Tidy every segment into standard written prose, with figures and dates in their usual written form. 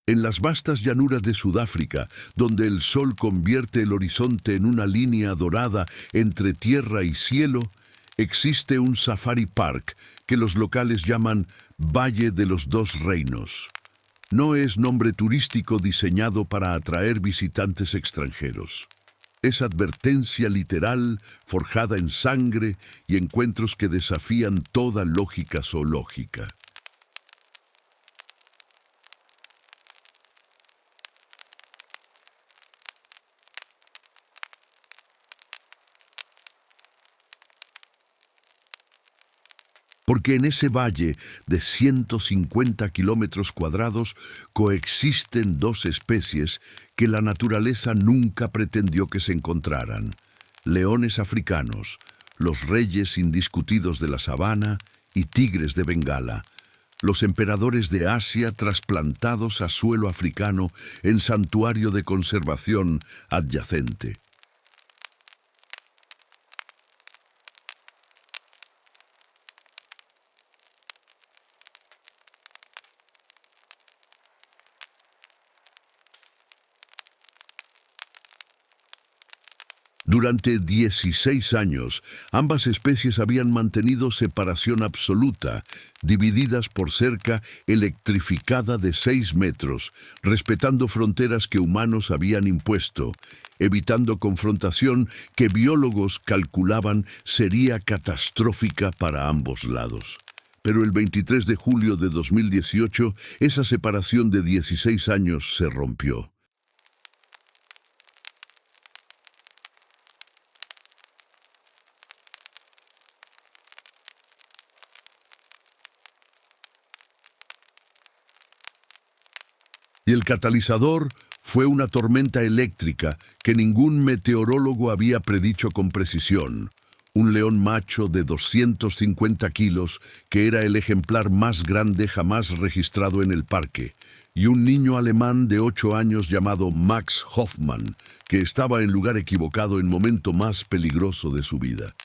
En las vastas llanuras de Sudáfrica, donde el sol convierte el horizonte en una línea dorada entre tierra y cielo, existe un safari park que los locales llaman Valle de los Dos Reinos. No es nombre turístico diseñado para atraer visitantes extranjeros. Es advertencia literal, forjada en sangre y encuentros que desafían toda lógica zoológica. Porque en ese valle de 150 kilómetros cuadrados coexisten dos especies que la naturaleza nunca pretendió que se encontraran: leones africanos, los reyes indiscutidos de la sabana, y tigres de Bengala, los emperadores de Asia trasplantados a suelo africano en santuario de conservación adyacente. Durante 16 años, ambas especies habían mantenido separación absoluta, divididas por cerca electrificada de 6 metros, respetando fronteras que humanos habían impuesto, evitando confrontación que biólogos calculaban sería catastrófica para ambos lados. Pero el 23 de julio de 2018, esa separación de 16 años se rompió. Y el catalizador fue una tormenta eléctrica que ningún meteorólogo había predicho con precisión. Un león macho de 250 kilos, que era el ejemplar más grande jamás registrado en el parque, y un niño alemán de 8 años llamado Max Hoffmann, que estaba en lugar equivocado en momento más peligroso de su vida.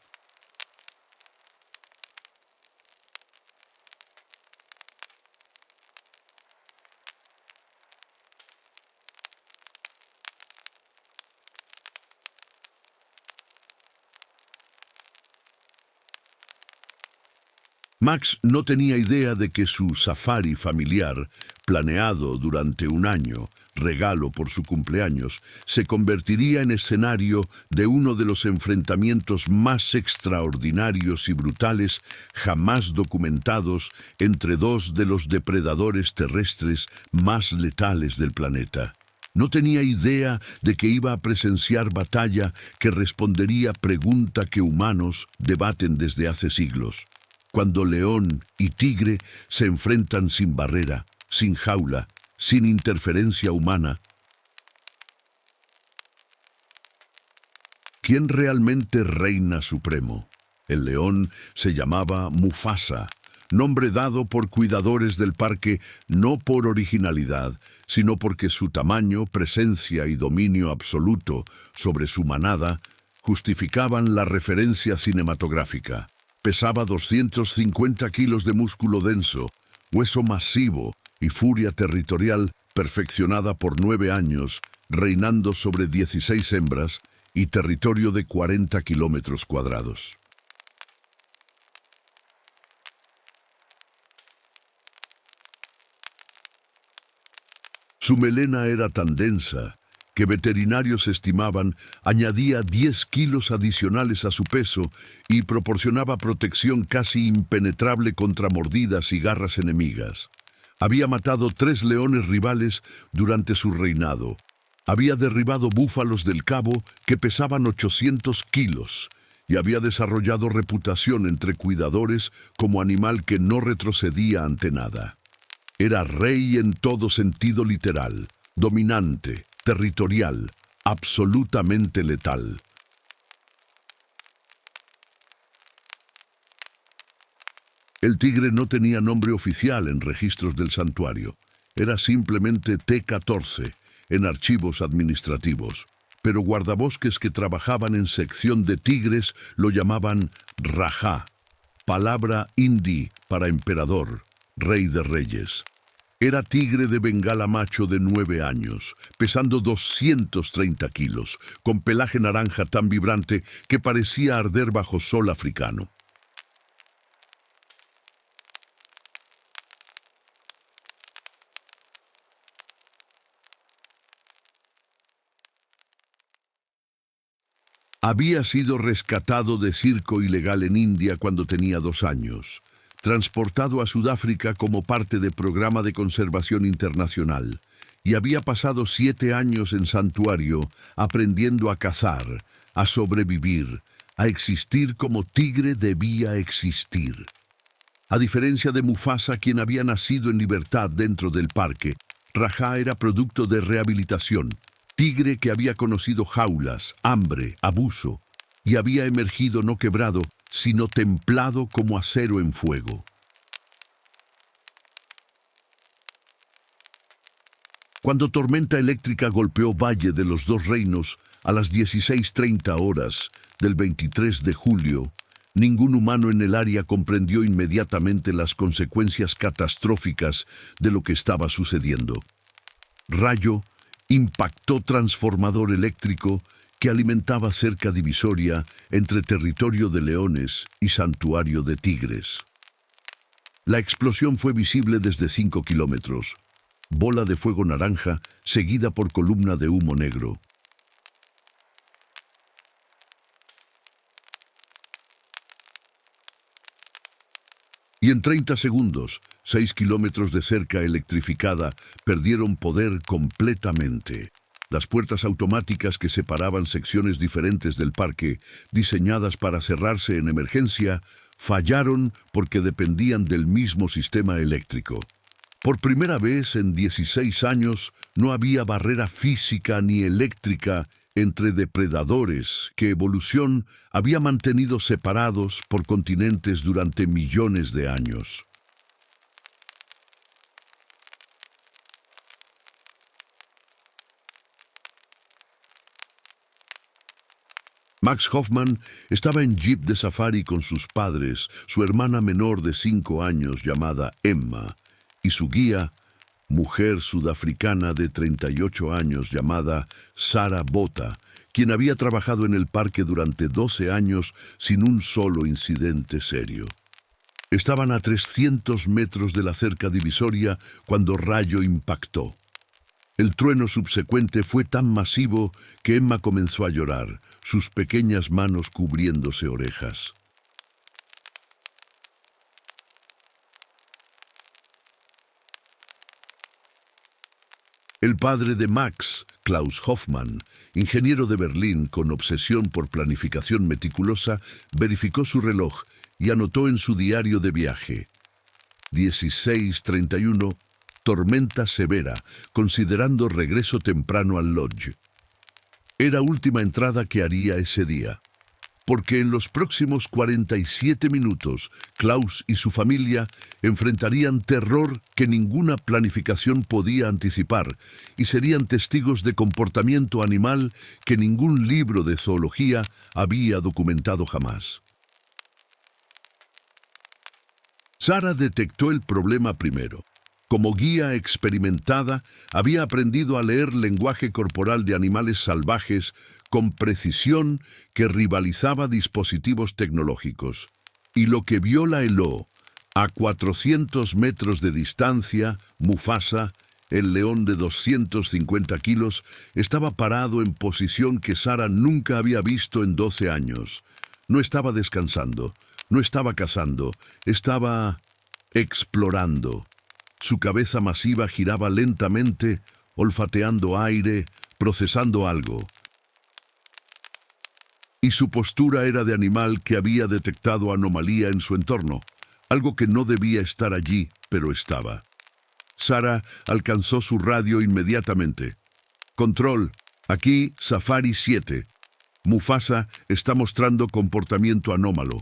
Max no tenía idea de que su safari familiar, planeado durante un año, regalo por su cumpleaños, se convertiría en escenario de uno de los enfrentamientos más extraordinarios y brutales jamás documentados entre dos de los depredadores terrestres más letales del planeta. No tenía idea de que iba a presenciar batalla que respondería pregunta que humanos debaten desde hace siglos. Cuando león y tigre se enfrentan sin barrera, sin jaula, sin interferencia humana. ¿Quién realmente reina supremo? El león se llamaba Mufasa, nombre dado por cuidadores del parque no por originalidad, sino porque su tamaño, presencia y dominio absoluto sobre su manada justificaban la referencia cinematográfica. Pesaba 250 kilos de músculo denso, hueso masivo y furia territorial perfeccionada por 9 años, reinando sobre 16 hembras y territorio de 40 kilómetros cuadrados. Su melena era tan densa que veterinarios estimaban añadía 10 kilos adicionales a su peso y proporcionaba protección casi impenetrable contra mordidas y garras enemigas. Había matado 3 leones rivales durante su reinado. Había derribado búfalos del Cabo que pesaban 800 kilos y había desarrollado reputación entre cuidadores como animal que no retrocedía ante nada. Era rey en todo sentido literal, dominante, territorial, absolutamente letal. El tigre no tenía nombre oficial en registros del santuario. Era simplemente T-14 en archivos administrativos. Pero guardabosques que trabajaban en sección de tigres lo llamaban Rajá, palabra hindi para emperador, rey de reyes. Era tigre de Bengala macho de 9 años, pesando 230 kilos, con pelaje naranja tan vibrante que parecía arder bajo sol africano. Había sido rescatado de circo ilegal en India cuando tenía 2 años, transportado a Sudáfrica como parte de programa de conservación internacional, y había pasado 7 años en santuario aprendiendo a cazar, a sobrevivir, a existir como tigre debía existir. A diferencia de Mufasa, quien había nacido en libertad dentro del parque, Rajá era producto de rehabilitación, tigre que había conocido jaulas, hambre, abuso, y había emergido no quebrado, sino templado como acero en fuego. Cuando tormenta eléctrica golpeó Valle de los Dos Reinos a las 16:30 horas del 23 de julio, ningún humano en el área comprendió inmediatamente las consecuencias catastróficas de lo que estaba sucediendo. Rayo impactó transformador eléctrico que alimentaba cerca divisoria entre territorio de leones y santuario de tigres. La explosión fue visible desde 5 kilómetros. Bola de fuego naranja seguida por columna de humo negro. Y en 30 segundos, 6 kilómetros de cerca electrificada perdieron poder completamente. Las puertas automáticas que separaban secciones diferentes del parque, diseñadas para cerrarse en emergencia, fallaron porque dependían del mismo sistema eléctrico. Por primera vez en 16 años no había barrera física ni eléctrica entre depredadores que evolución había mantenido separados por continentes durante millones de años. Max Hoffman estaba en jeep de safari con sus padres, su hermana menor de 5 años llamada Emma, y su guía, mujer sudafricana de 38 años llamada Sara Botha, quien había trabajado en el parque durante 12 años sin un solo incidente serio. Estaban a 300 metros de la cerca divisoria cuando Rayo impactó. El trueno subsecuente fue tan masivo que Emma comenzó a llorar, sus pequeñas manos cubriéndose orejas. El padre de Max, Klaus Hoffmann, ingeniero de Berlín con obsesión por planificación meticulosa, verificó su reloj y anotó en su diario de viaje: 16:31, tormenta severa, considerando regreso temprano al lodge. Era última entrada que haría ese día, porque en los próximos 47 minutos, Klaus y su familia enfrentarían terror que ninguna planificación podía anticipar y serían testigos de comportamiento animal que ningún libro de zoología había documentado jamás. Sara detectó el problema primero. Como guía experimentada, había aprendido a leer lenguaje corporal de animales salvajes con precisión que rivalizaba dispositivos tecnológicos. Y lo que vio la heló, a 400 metros de distancia, Mufasa, el león de 250 kilos, estaba parado en posición que Sara nunca había visto en 12 años. No estaba descansando, no estaba cazando, estaba explorando. Su cabeza masiva giraba lentamente, olfateando aire, procesando algo. Y su postura era de animal que había detectado anomalía en su entorno, algo que no debía estar allí, pero estaba. Sara alcanzó su radio inmediatamente. Control, aquí Safari 7. Mufasa está mostrando comportamiento anómalo.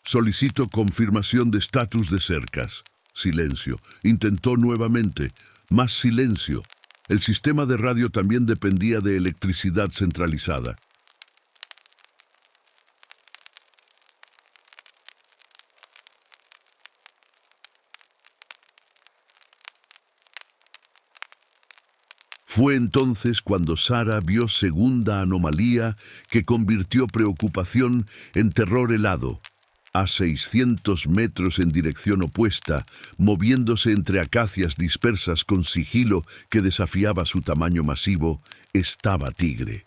Solicito confirmación de estatus de cercas. Silencio. Intentó nuevamente. Más silencio. El sistema de radio también dependía de electricidad centralizada. Fue entonces cuando Sara vio segunda anomalía que convirtió preocupación en terror helado. A 600 metros en dirección opuesta, moviéndose entre acacias dispersas con sigilo que desafiaba su tamaño masivo, estaba Tigre.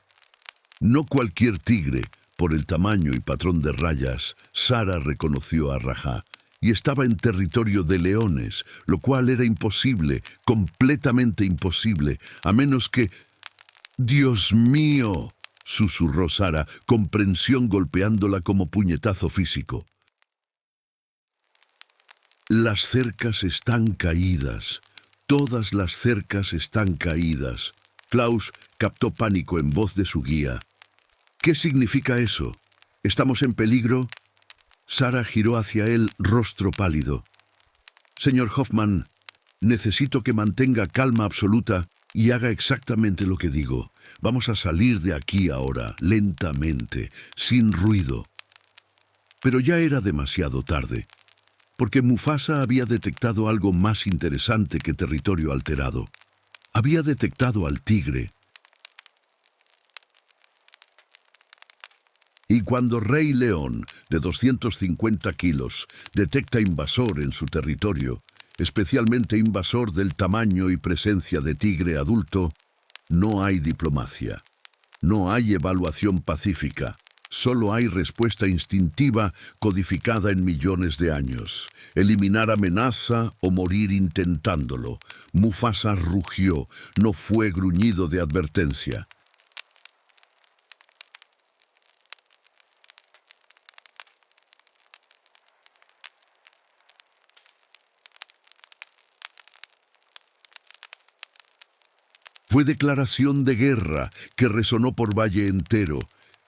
No cualquier tigre, por el tamaño y patrón de rayas, Sara reconoció a Rajá, y estaba en territorio de leones, lo cual era imposible, completamente imposible, a menos que... ¡Dios mío!, susurró Sara, comprensión golpeándola como puñetazo físico. Las cercas están caídas. Todas las cercas están caídas. Klaus captó pánico en voz de su guía. ¿Qué significa eso? ¿Estamos en peligro? Sara giró hacia él, rostro pálido. Señor Hoffman, necesito que mantenga calma absoluta y haga exactamente lo que digo. Vamos a salir de aquí ahora, lentamente, sin ruido. Pero ya era demasiado tarde, porque Mufasa había detectado algo más interesante que territorio alterado. Había detectado al tigre. Y cuando Rey León, de 250 kilos, detecta invasor en su territorio, especialmente invasor del tamaño y presencia de tigre adulto, no hay diplomacia, no hay evaluación pacífica, solo hay respuesta instintiva codificada en millones de años. Eliminar amenaza o morir intentándolo. Mufasa rugió, no fue gruñido de advertencia. Fue declaración de guerra que resonó por valle entero,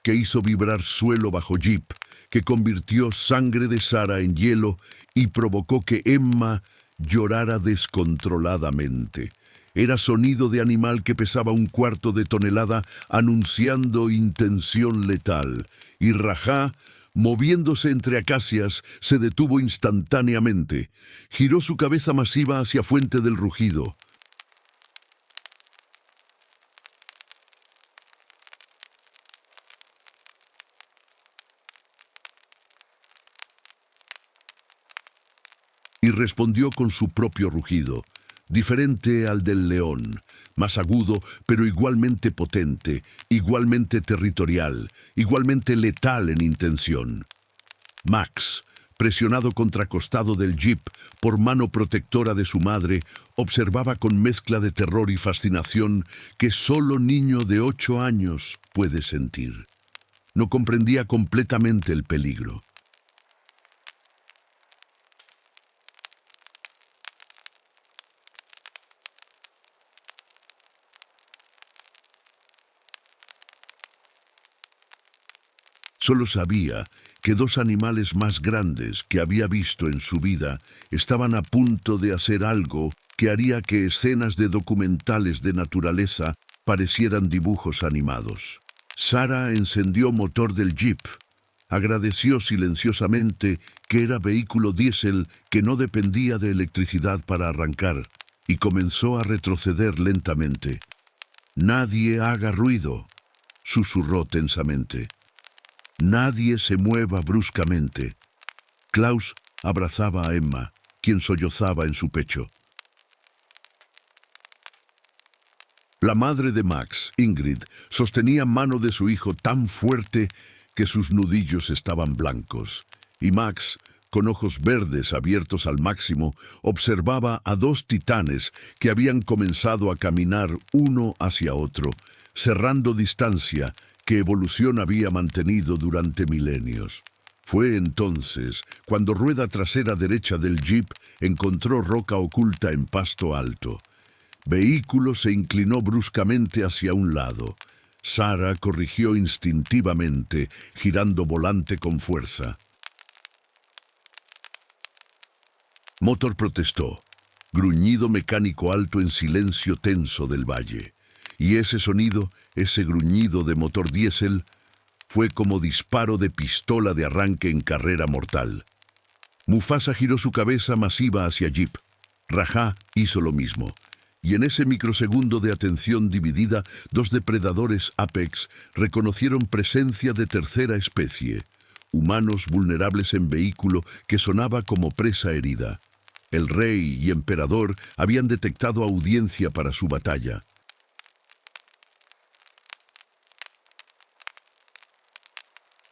que hizo vibrar suelo bajo Jeep, que convirtió sangre de Sara en hielo y provocó que Emma llorara descontroladamente. Era sonido de animal que pesaba 1/4 de tonelada anunciando intención letal, y Rajá, moviéndose entre acacias, se detuvo instantáneamente. Giró su cabeza masiva hacia fuente del rugido. Y respondió con su propio rugido, diferente al del león, más agudo, pero igualmente potente, igualmente territorial, igualmente letal en intención. Max, presionado contra costado del jeep por mano protectora de su madre, observaba con mezcla de terror y fascinación que solo niño de 8 años puede sentir. No comprendía completamente el peligro. Solo sabía que 2 animales más grandes que había visto en su vida estaban a punto de hacer algo que haría que escenas de documentales de naturaleza parecieran dibujos animados. Sara encendió motor del jeep. Agradeció silenciosamente que era vehículo diésel que no dependía de electricidad para arrancar y comenzó a retroceder lentamente. «Nadie haga ruido», susurró tensamente. «Nadie se mueva bruscamente». Klaus abrazaba a Emma, quien sollozaba en su pecho. La madre de Max, Ingrid, sostenía mano de su hijo tan fuerte que sus nudillos estaban blancos, y Max, con ojos verdes abiertos al máximo, observaba a 2 titanes que habían comenzado a caminar uno hacia otro, cerrando distancia que evolución había mantenido durante milenios. Fue entonces cuando rueda trasera derecha del jeep encontró roca oculta en pasto alto. Vehículo se inclinó bruscamente hacia un lado. Sara corrigió instintivamente, girando volante con fuerza. Motor protestó. Gruñido mecánico alto en silencio tenso del valle. Y ese sonido, ese gruñido de motor diésel, fue como disparo de pistola de arranque en carrera mortal. Mufasa giró su cabeza masiva hacia Jeep. Rajá hizo lo mismo. Y en ese microsegundo de atención dividida, dos depredadores apex reconocieron presencia de tercera especie, humanos vulnerables en vehículo que sonaba como presa herida. El rey y emperador habían detectado audiencia para su batalla.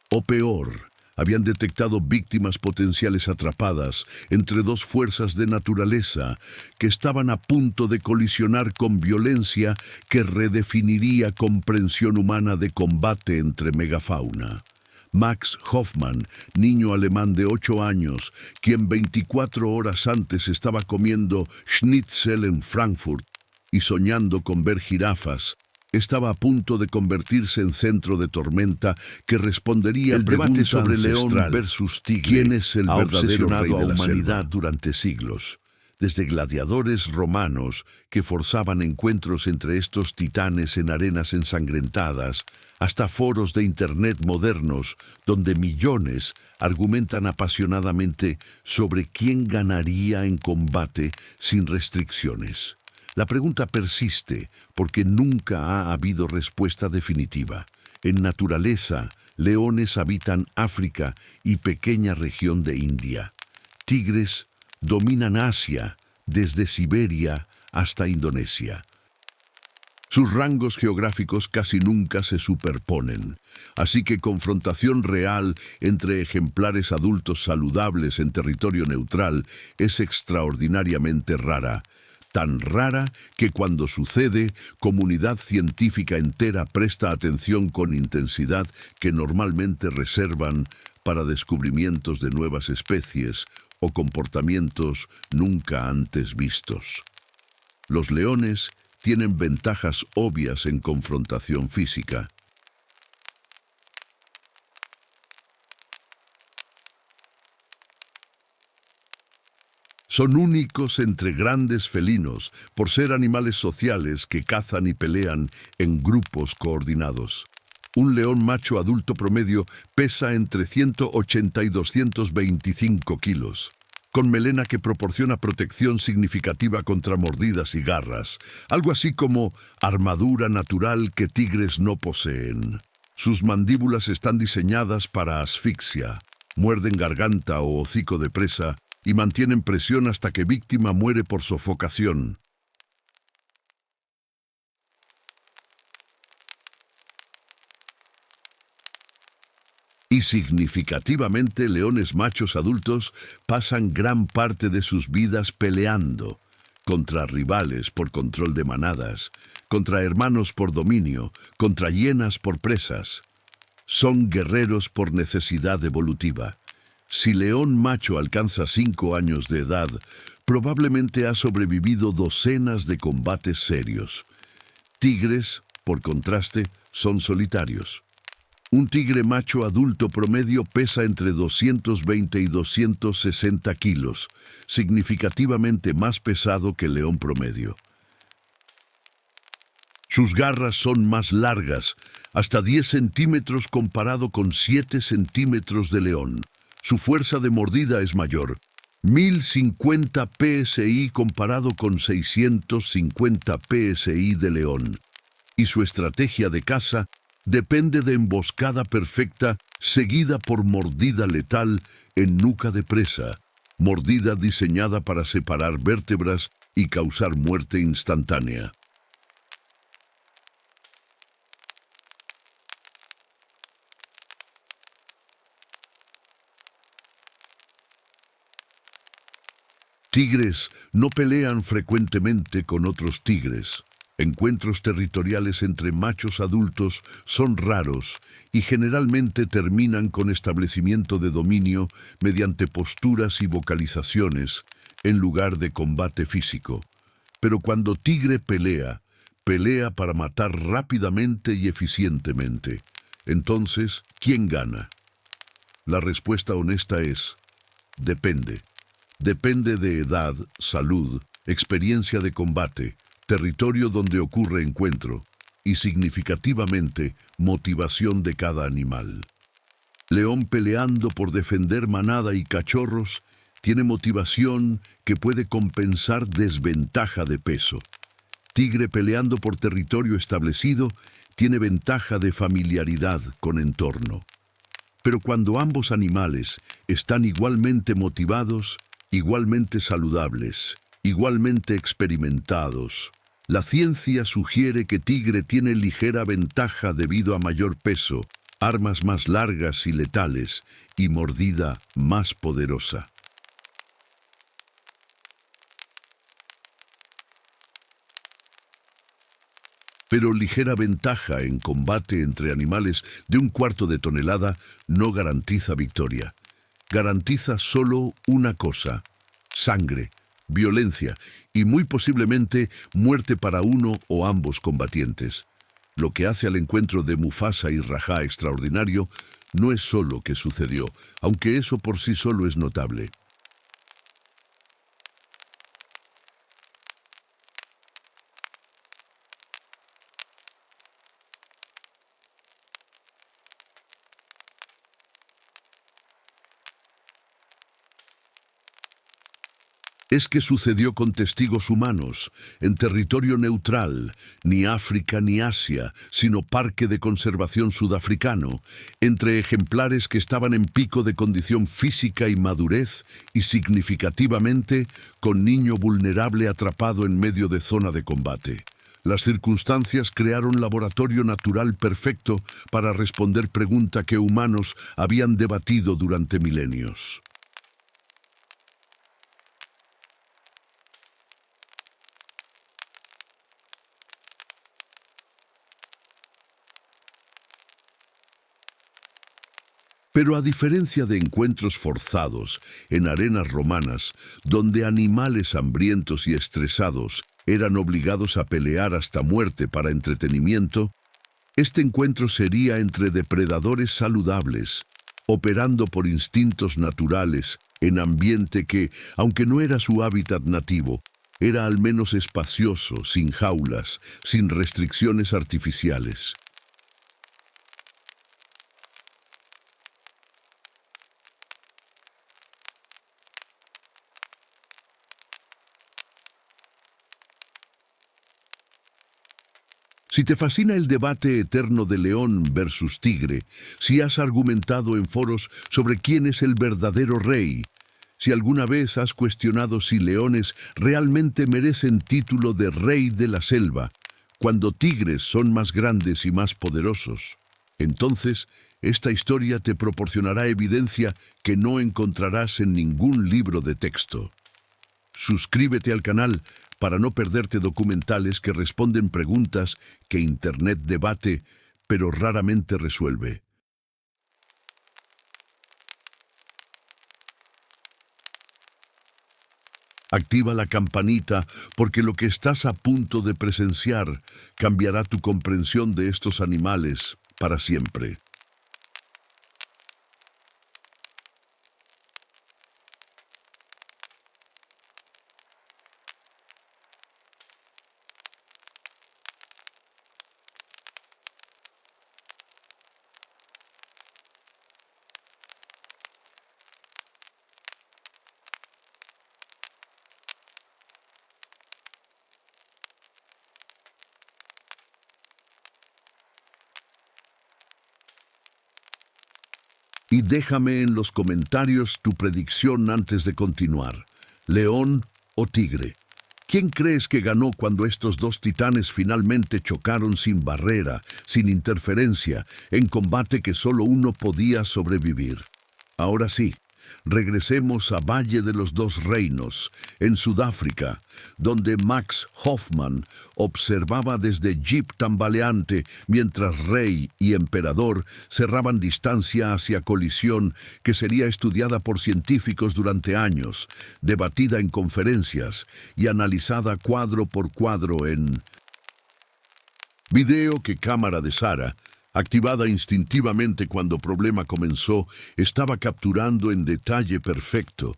O peor, habían detectado víctimas potenciales atrapadas entre dos fuerzas de naturaleza que estaban a punto de colisionar con violencia que redefiniría comprensión humana de combate entre megafauna. Max Hoffmann, niño alemán de 8 años, quien 24 horas antes estaba comiendo schnitzel en Frankfurt y soñando con ver jirafas, estaba a punto de convertirse en centro de tormenta que respondería al debate sobre león versus tigre. ¿Quién es el verdadero rey de la humanidad durante siglos? Desde gladiadores romanos que forzaban encuentros entre estos titanes en arenas ensangrentadas, hasta foros de Internet modernos donde millones argumentan apasionadamente sobre quién ganaría en combate sin restricciones. La pregunta persiste porque nunca ha habido respuesta definitiva. En naturaleza, leones habitan África y pequeña región de India. Tigres dominan Asia, desde Siberia hasta Indonesia. Sus rangos geográficos casi nunca se superponen, así que confrontación real entre ejemplares adultos saludables en territorio neutral es extraordinariamente rara. Tan rara que cuando sucede, comunidad científica entera presta atención con intensidad que normalmente reservan para descubrimientos de nuevas especies o comportamientos nunca antes vistos. Los leones tienen ventajas obvias en confrontación física. Son únicos entre grandes felinos por ser animales sociales que cazan y pelean en grupos coordinados. Un león macho adulto promedio pesa entre 180 y 225 kilos, con melena que proporciona protección significativa contra mordidas y garras, algo así como armadura natural que tigres no poseen. Sus mandíbulas están diseñadas para asfixia, muerden garganta o hocico de presa y mantienen presión hasta que víctima muere por sofocación. Y significativamente, leones machos adultos pasan gran parte de sus vidas peleando contra rivales por control de manadas, contra hermanos por dominio, contra hienas por presas. Son guerreros por necesidad evolutiva. Si león macho alcanza 5 años de edad, probablemente ha sobrevivido docenas de combates serios. Tigres, por contraste, son solitarios. Un tigre macho adulto promedio pesa entre 220 y 260 kilos, significativamente más pesado que el león promedio. Sus garras son más largas, hasta 10 centímetros comparado con 7 centímetros de león. Su fuerza de mordida es mayor, 1050 psi comparado con 650 psi de león. Y su estrategia de caza depende de emboscada perfecta seguida por mordida letal en nuca de presa, mordida diseñada para separar vértebras y causar muerte instantánea. Tigres no pelean frecuentemente con otros tigres. Encuentros territoriales entre machos adultos son raros y generalmente terminan con establecimiento de dominio mediante posturas y vocalizaciones en lugar de combate físico. Pero cuando tigre pelea, pelea para matar rápidamente y eficientemente. Entonces, ¿quién gana? La respuesta honesta es: depende. Depende de edad, salud, experiencia de combate, territorio donde ocurre encuentro y, significativamente, motivación de cada animal. León peleando por defender manada y cachorros tiene motivación que puede compensar desventaja de peso. Tigre peleando por territorio establecido tiene ventaja de familiaridad con entorno. Pero cuando ambos animales están igualmente motivados, igualmente saludables, igualmente experimentados, la ciencia sugiere que Tigre tiene ligera ventaja debido a mayor peso, armas más largas y letales y mordida más poderosa. Pero ligera ventaja en combate entre animales de 1/4 de tonelada no garantiza victoria. Garantiza solo una cosa: sangre, violencia y muy posiblemente muerte para uno o ambos combatientes. Lo que hace al encuentro de Mufasa y Rajá extraordinario no es solo que sucedió, aunque eso por sí solo es notable. Es que sucedió con testigos humanos, en territorio neutral, ni África ni Asia, sino parque de conservación sudafricano, entre ejemplares que estaban en pico de condición física y madurez, y significativamente con niño vulnerable atrapado en medio de zona de combate. Las circunstancias crearon laboratorio natural perfecto para responder pregunta que humanos habían debatido durante milenios. Pero a diferencia de encuentros forzados en arenas romanas, donde animales hambrientos y estresados eran obligados a pelear hasta muerte para entretenimiento, este encuentro sería entre depredadores saludables, operando por instintos naturales en ambiente que, aunque no era su hábitat nativo, era al menos espacioso, sin jaulas, sin restricciones artificiales. Si te fascina el debate eterno de león versus tigre, si has argumentado en foros sobre quién es el verdadero rey, si alguna vez has cuestionado si leones realmente merecen título de rey de la selva, cuando tigres son más grandes y más poderosos, entonces esta historia te proporcionará evidencia que no encontrarás en ningún libro de texto. Suscríbete al canal para no perderte documentales que responden preguntas que Internet debate, pero raramente resuelve. Activa la campanita porque lo que estás a punto de presenciar cambiará tu comprensión de estos animales para siempre. Y déjame en los comentarios tu predicción antes de continuar. ¿León o tigre? ¿Quién crees que ganó cuando estos dos titanes finalmente chocaron sin barrera, sin interferencia, en combate que solo uno podía sobrevivir? Ahora sí, regresemos a Valle de los Dos Reinos, en Sudáfrica, donde Max Hoffman observaba desde jeep tambaleante mientras rey y emperador cerraban distancia hacia colisión que sería estudiada por científicos durante años, debatida en conferencias y analizada cuadro por cuadro en video que cámara de Sara, activada instintivamente cuando problema comenzó, estaba capturando en detalle perfecto.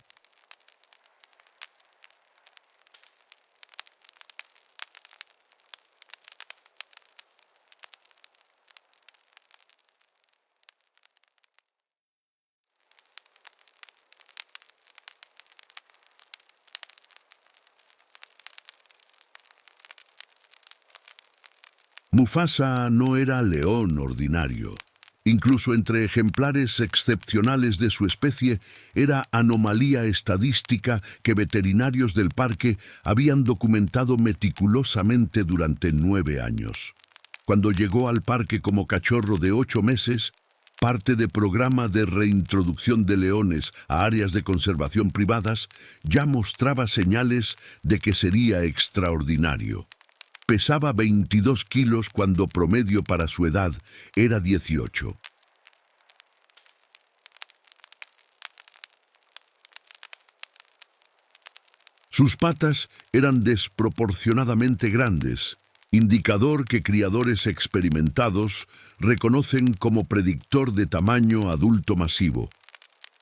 Mufasa no era león ordinario. Incluso entre ejemplares excepcionales de su especie, era anomalía estadística que veterinarios del parque habían documentado meticulosamente durante 9 años. Cuando llegó al parque como cachorro de 8 meses, parte de programa de reintroducción de leones a áreas de conservación privadas, ya mostraba señales de que sería extraordinario. Pesaba 22 kilos cuando promedio para su edad era 18. Sus patas eran desproporcionadamente grandes, indicador que criadores experimentados reconocen como predictor de tamaño adulto masivo.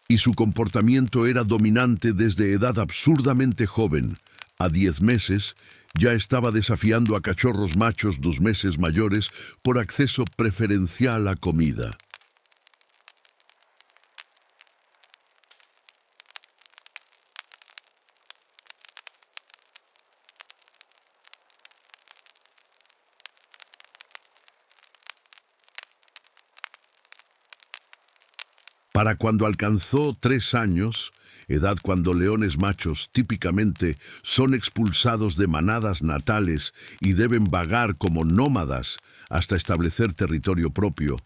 Y su comportamiento era dominante desde edad absurdamente joven. A 10 meses, ya estaba desafiando a cachorros machos 2 meses mayores por acceso preferencial a comida. Para cuando alcanzó 3 años, edad cuando leones machos típicamente son expulsados de manadas natales y deben vagar como nómadas hasta establecer territorio propio,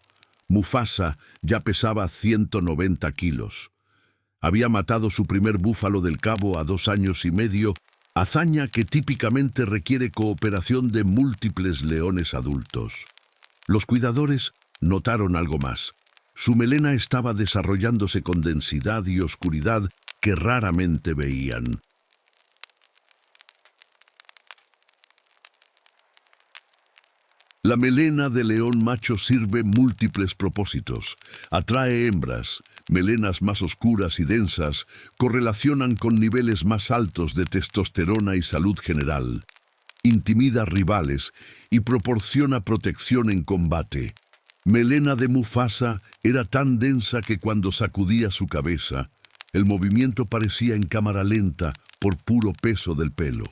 Mufasa ya pesaba 190 kilos. Había matado su primer búfalo del Cabo a 2 años y medio, hazaña que típicamente requiere cooperación de múltiples leones adultos. Los cuidadores notaron algo más. Su melena estaba desarrollándose con densidad y oscuridad que raramente veían. La melena de león macho sirve múltiples propósitos. Atrae hembras, melenas más oscuras y densas correlacionan con niveles más altos de testosterona y salud general. Intimida rivales y proporciona protección en combate. Melena de Mufasa era tan densa que cuando sacudía su cabeza, el movimiento parecía en cámara lenta por puro peso del pelo.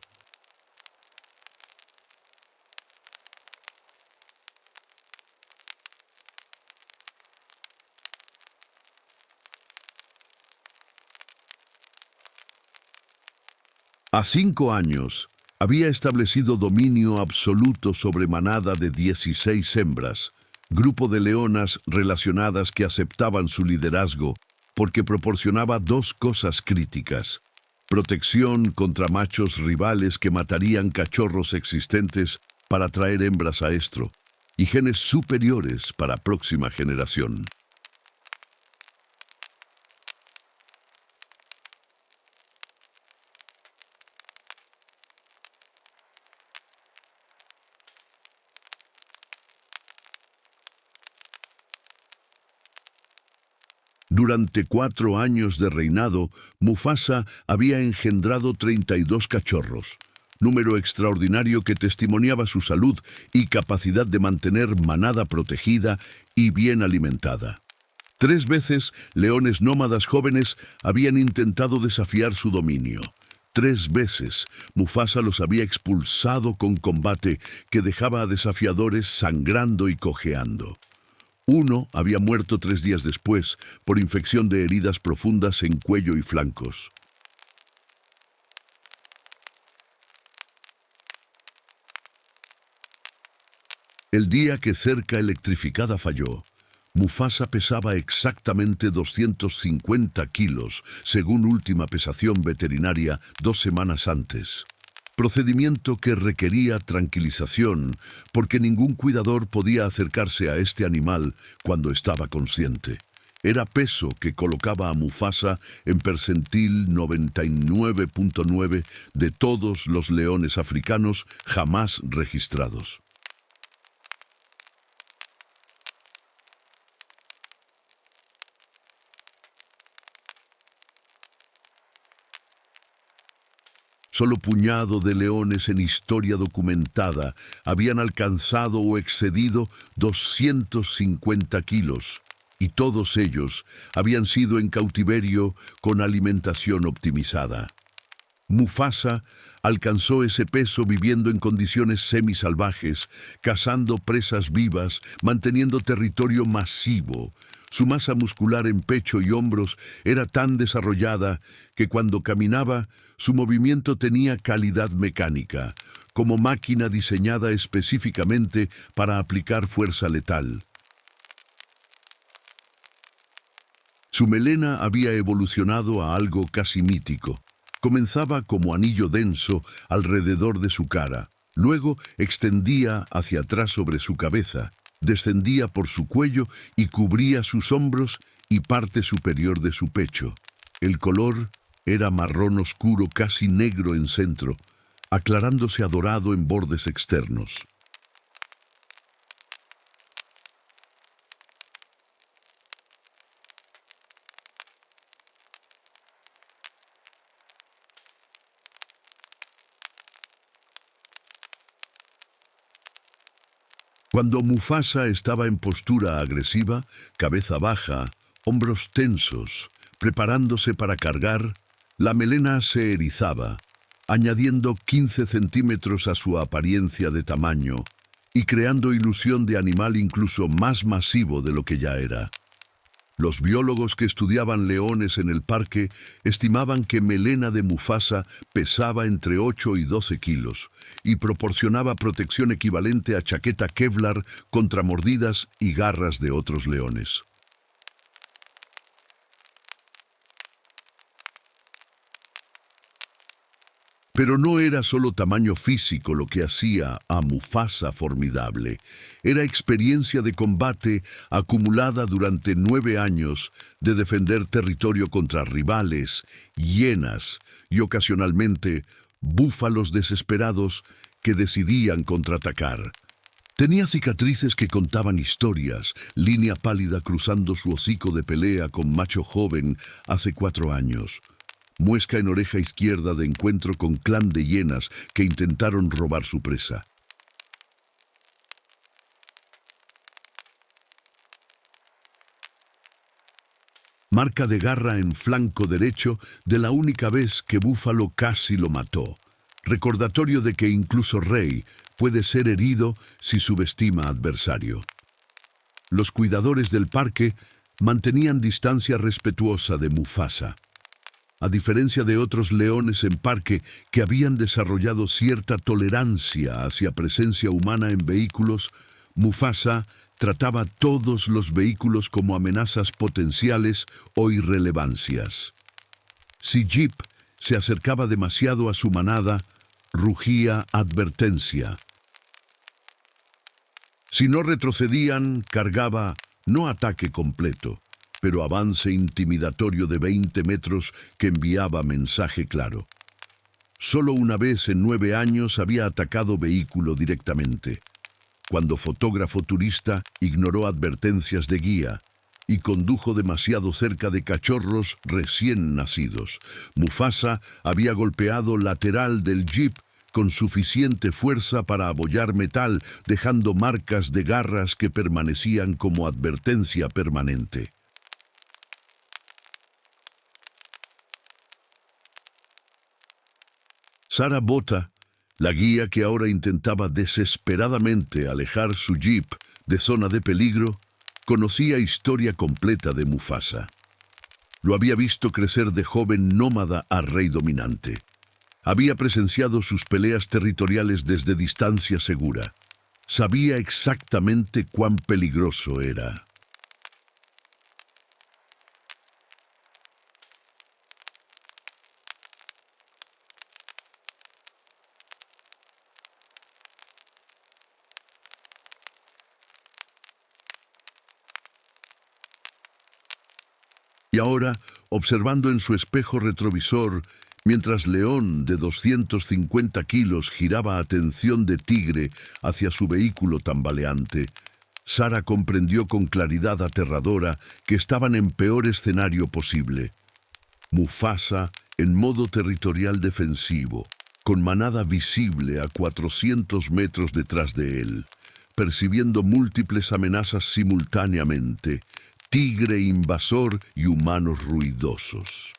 A 5 años, había establecido dominio absoluto sobre manada de 16 hembras, grupo de leonas relacionadas que aceptaban su liderazgo porque proporcionaba 2 cosas críticas: protección contra machos rivales que matarían cachorros existentes para traer hembras a estro, y genes superiores para próxima generación. Durante 4 años de reinado, Mufasa había engendrado 32 cachorros, número extraordinario que testimoniaba su salud y capacidad de mantener manada protegida y bien alimentada. 3 veces, leones nómadas jóvenes habían intentado desafiar su dominio. 3 veces, Mufasa los había expulsado con combate que dejaba a desafiadores sangrando y cojeando. Uno había muerto 3 días después por infección de heridas profundas en cuello y flancos. El día que Cerca Electrificada falló, Mufasa pesaba exactamente 250 kilos, según última pesación veterinaria 2 semanas antes. Procedimiento que requería tranquilización, porque ningún cuidador podía acercarse a este animal cuando estaba consciente. Era peso que colocaba a Mufasa en percentil 99.9 de todos los leones africanos jamás registrados. Solo puñado de leones en historia documentada habían alcanzado o excedido 250 kilos, y todos ellos habían sido en cautiverio con alimentación optimizada. Mufasa alcanzó ese peso viviendo en condiciones semisalvajes, cazando presas vivas, manteniendo territorio masivo. Su masa muscular en pecho y hombros era tan desarrollada que cuando caminaba, su movimiento tenía calidad mecánica, como máquina diseñada específicamente para aplicar fuerza letal. Su melena había evolucionado a algo casi mítico. Comenzaba como anillo denso alrededor de su cara, luego extendía hacia atrás sobre su cabeza, descendía por su cuello y cubría sus hombros y parte superior de su pecho. El color era marrón oscuro, casi negro en centro, aclarándose a dorado en bordes externos. Cuando Mufasa estaba en postura agresiva, cabeza baja, hombros tensos, preparándose para cargar, la melena se erizaba, añadiendo 15 centímetros a su apariencia de tamaño y creando ilusión de animal incluso más masivo de lo que ya era. Los biólogos que estudiaban leones en el parque estimaban que melena de Mufasa pesaba entre 8 y 12 kilos y proporcionaba protección equivalente a chaqueta Kevlar contra mordidas y garras de otros leones. Pero no era solo tamaño físico lo que hacía a Mufasa formidable. Era experiencia de combate acumulada durante 9 años de defender territorio contra rivales, hienas y ocasionalmente búfalos desesperados que decidían contraatacar. Tenía cicatrices que contaban historias, línea pálida cruzando su hocico de pelea con macho joven hace 4 años. Muesca en oreja izquierda de encuentro con clan de hienas que intentaron robar su presa. Marca de garra en flanco derecho de la única vez que Búfalo casi lo mató. Recordatorio de que incluso Rey puede ser herido si subestima adversario. Los cuidadores del parque mantenían distancia respetuosa de Mufasa. A diferencia de otros leones en parque que habían desarrollado cierta tolerancia hacia presencia humana en vehículos, Mufasa trataba a todos los vehículos como amenazas potenciales o irrelevancias. Si Jeep se acercaba demasiado a su manada, rugía advertencia. Si no retrocedían, cargaba no ataque completo, pero avance intimidatorio de 20 metros que enviaba mensaje claro. Solo una vez en 9 años había atacado vehículo directamente, cuando fotógrafo turista ignoró advertencias de guía y condujo demasiado cerca de cachorros recién nacidos. Mufasa había golpeado lateral del jeep con suficiente fuerza para abollar metal, dejando marcas de garras que permanecían como advertencia permanente. Sarah Botha, la guía que ahora intentaba desesperadamente alejar su jeep de zona de peligro, conocía historia completa de Mufasa. Lo había visto crecer de joven nómada a rey dominante. Había presenciado sus peleas territoriales desde distancia segura. Sabía exactamente cuán peligroso era. Y ahora, observando en su espejo retrovisor, mientras León de 250 kilos giraba atención de tigre hacia su vehículo tambaleante, Sarah comprendió con claridad aterradora que estaban en peor escenario posible. Mufasa en modo territorial defensivo, con manada visible a 400 metros detrás de él, percibiendo múltiples amenazas simultáneamente, tigre invasor y humanos ruidosos.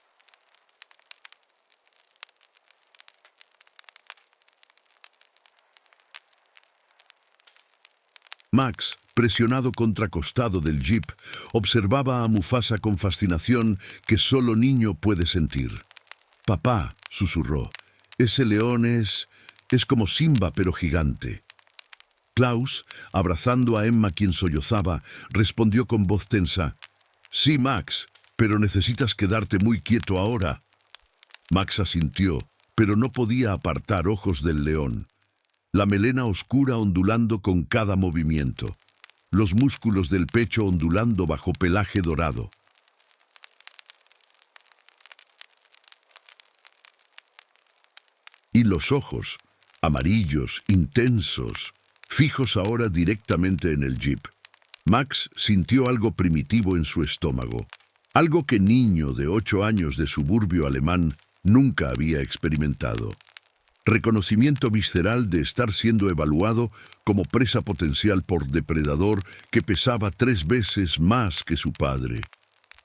Max, presionado contra costado del jeep, observaba a Mufasa con fascinación que solo niño puede sentir. «Papá», susurró, «ese león es como Simba pero gigante». Klaus, abrazando a Emma quien sollozaba, respondió con voz tensa, «Sí, Max, pero necesitas quedarte muy quieto ahora». Max asintió, pero no podía apartar ojos del león, la melena oscura ondulando con cada movimiento, los músculos del pecho ondulando bajo pelaje dorado. Y los ojos, amarillos, intensos, fijos ahora directamente en el jeep. Max sintió algo primitivo en su estómago, algo que niño de 8 años de suburbio alemán nunca había experimentado. Reconocimiento visceral de estar siendo evaluado como presa potencial por depredador que pesaba 3 veces más que su padre.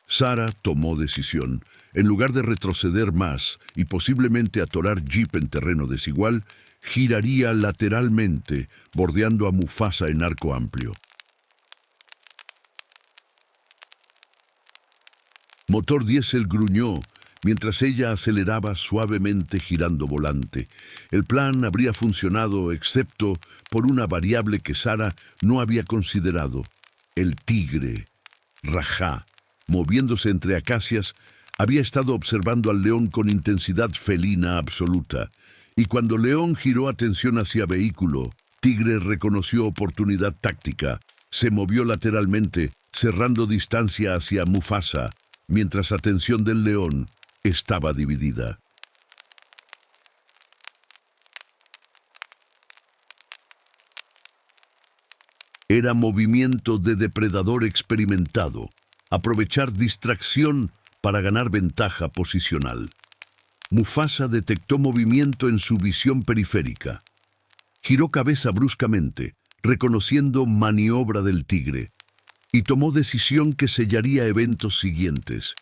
Sara tomó decisión. En lugar de retroceder más y posiblemente atorar jeep en terreno desigual, giraría lateralmente, bordeando a Mufasa en arco amplio. Motor diésel gruñó mientras ella aceleraba suavemente girando volante. El plan habría funcionado excepto por una variable que Sara no había considerado. El tigre, Rajá, moviéndose entre acacias, había estado observando al león con intensidad felina absoluta. Y cuando León giró atención hacia vehículo, Tigre reconoció oportunidad táctica, se movió lateralmente, cerrando distancia hacia Mufasa, mientras atención del león estaba dividida. Era movimiento de depredador experimentado, aprovechar distracción para ganar ventaja posicional. Mufasa detectó movimiento en su visión periférica. Giró cabeza bruscamente, reconociendo maniobra del tigre, y tomó decisión que sellaría eventos siguientes.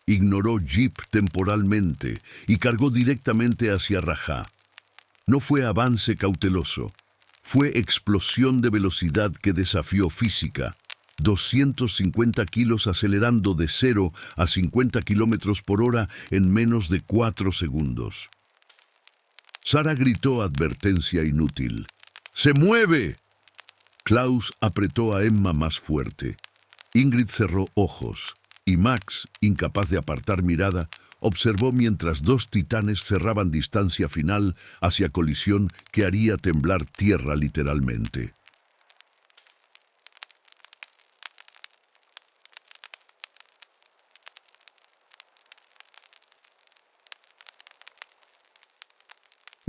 Ignoró jeep temporalmente y cargó directamente hacia Rajá. No fue avance cauteloso, fue explosión de velocidad que desafió física. 250 kilos acelerando de 0 a 50 kilómetros por hora en menos de 4 segundos. Sara gritó advertencia inútil. ¡Se mueve! Klaus apretó a Emma más fuerte. Ingrid cerró ojos y Max, incapaz de apartar mirada, observó mientras 2 titanes cerraban distancia final hacia colisión que haría temblar tierra literalmente.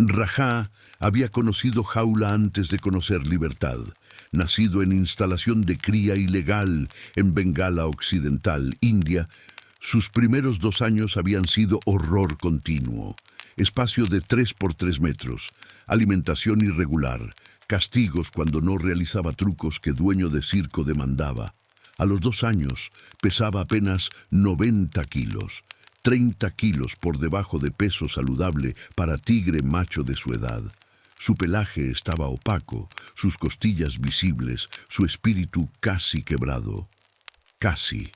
Rajá había conocido jaula antes de conocer libertad, nacido en instalación de cría ilegal en Bengala Occidental, India. Sus primeros 2 años habían sido horror continuo, espacio de 3 por 3 metros, alimentación irregular, castigos cuando no realizaba trucos que dueño de circo demandaba. A los 2 años pesaba apenas 90 kilos, 30 kilos por debajo de peso saludable para tigre macho de su edad. Su pelaje estaba opaco, sus costillas visibles, su espíritu casi quebrado. Casi.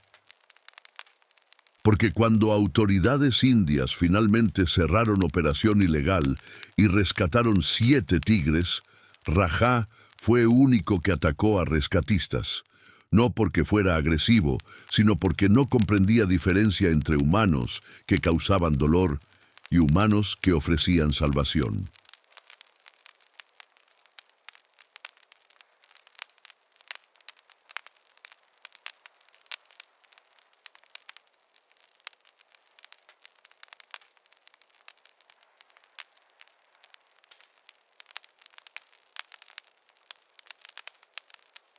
Porque cuando autoridades indias finalmente cerraron operación ilegal y rescataron 7 tigres, Rajá fue único que atacó a rescatistas. No porque fuera agresivo, sino porque no comprendía diferencia entre humanos que causaban dolor y humanos que ofrecían salvación.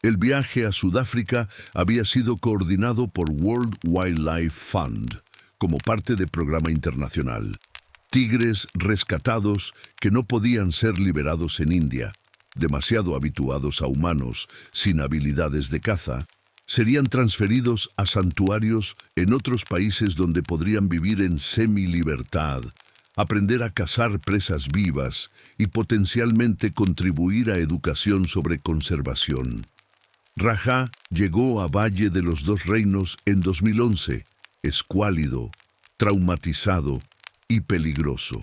El viaje a Sudáfrica había sido coordinado por World Wildlife Fund, como parte del programa internacional. Tigres rescatados que no podían ser liberados en India, demasiado habituados a humanos sin habilidades de caza, serían transferidos a santuarios en otros países donde podrían vivir en semi-libertad, aprender a cazar presas vivas y potencialmente contribuir a educación sobre conservación. Rajá llegó a Valle de los Dos Reinos en 2011, escuálido, traumatizado y peligroso.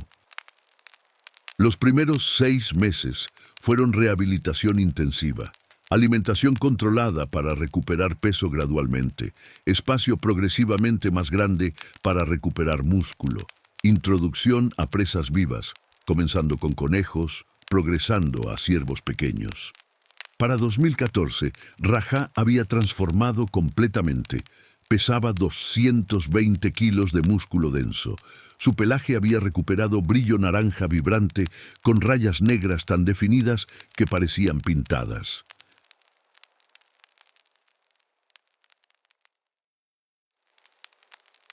Los primeros 6 meses fueron rehabilitación intensiva, alimentación controlada para recuperar peso gradualmente, espacio progresivamente más grande para recuperar músculo, introducción a presas vivas, comenzando con conejos, progresando a ciervos pequeños. Para 2014, Rajá había transformado completamente. Pesaba 220 kilos de músculo denso. Su pelaje había recuperado brillo naranja vibrante con rayas negras tan definidas que parecían pintadas.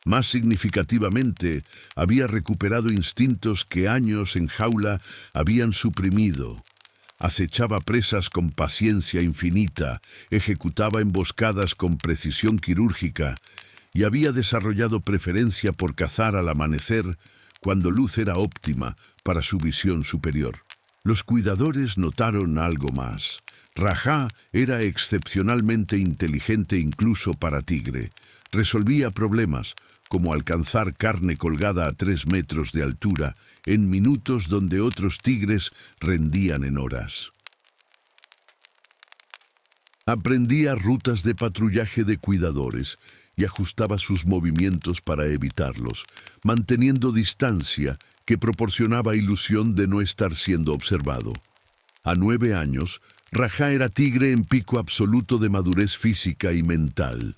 Más significativamente, había recuperado instintos que años en jaula habían suprimido. Acechaba presas con paciencia infinita, ejecutaba emboscadas con precisión quirúrgica y había desarrollado preferencia por cazar al amanecer cuando luz era óptima para su visión superior. Los cuidadores notaron algo más. Rajá era excepcionalmente inteligente incluso para tigre. Resolvía problemas, como alcanzar carne colgada a 3 metros de altura en minutos donde otros tigres rendían en horas. Aprendía rutas de patrullaje de cuidadores y ajustaba sus movimientos para evitarlos, manteniendo distancia que proporcionaba ilusión de no estar siendo observado. A 9 años, Rajá era tigre en pico absoluto de madurez física y mental.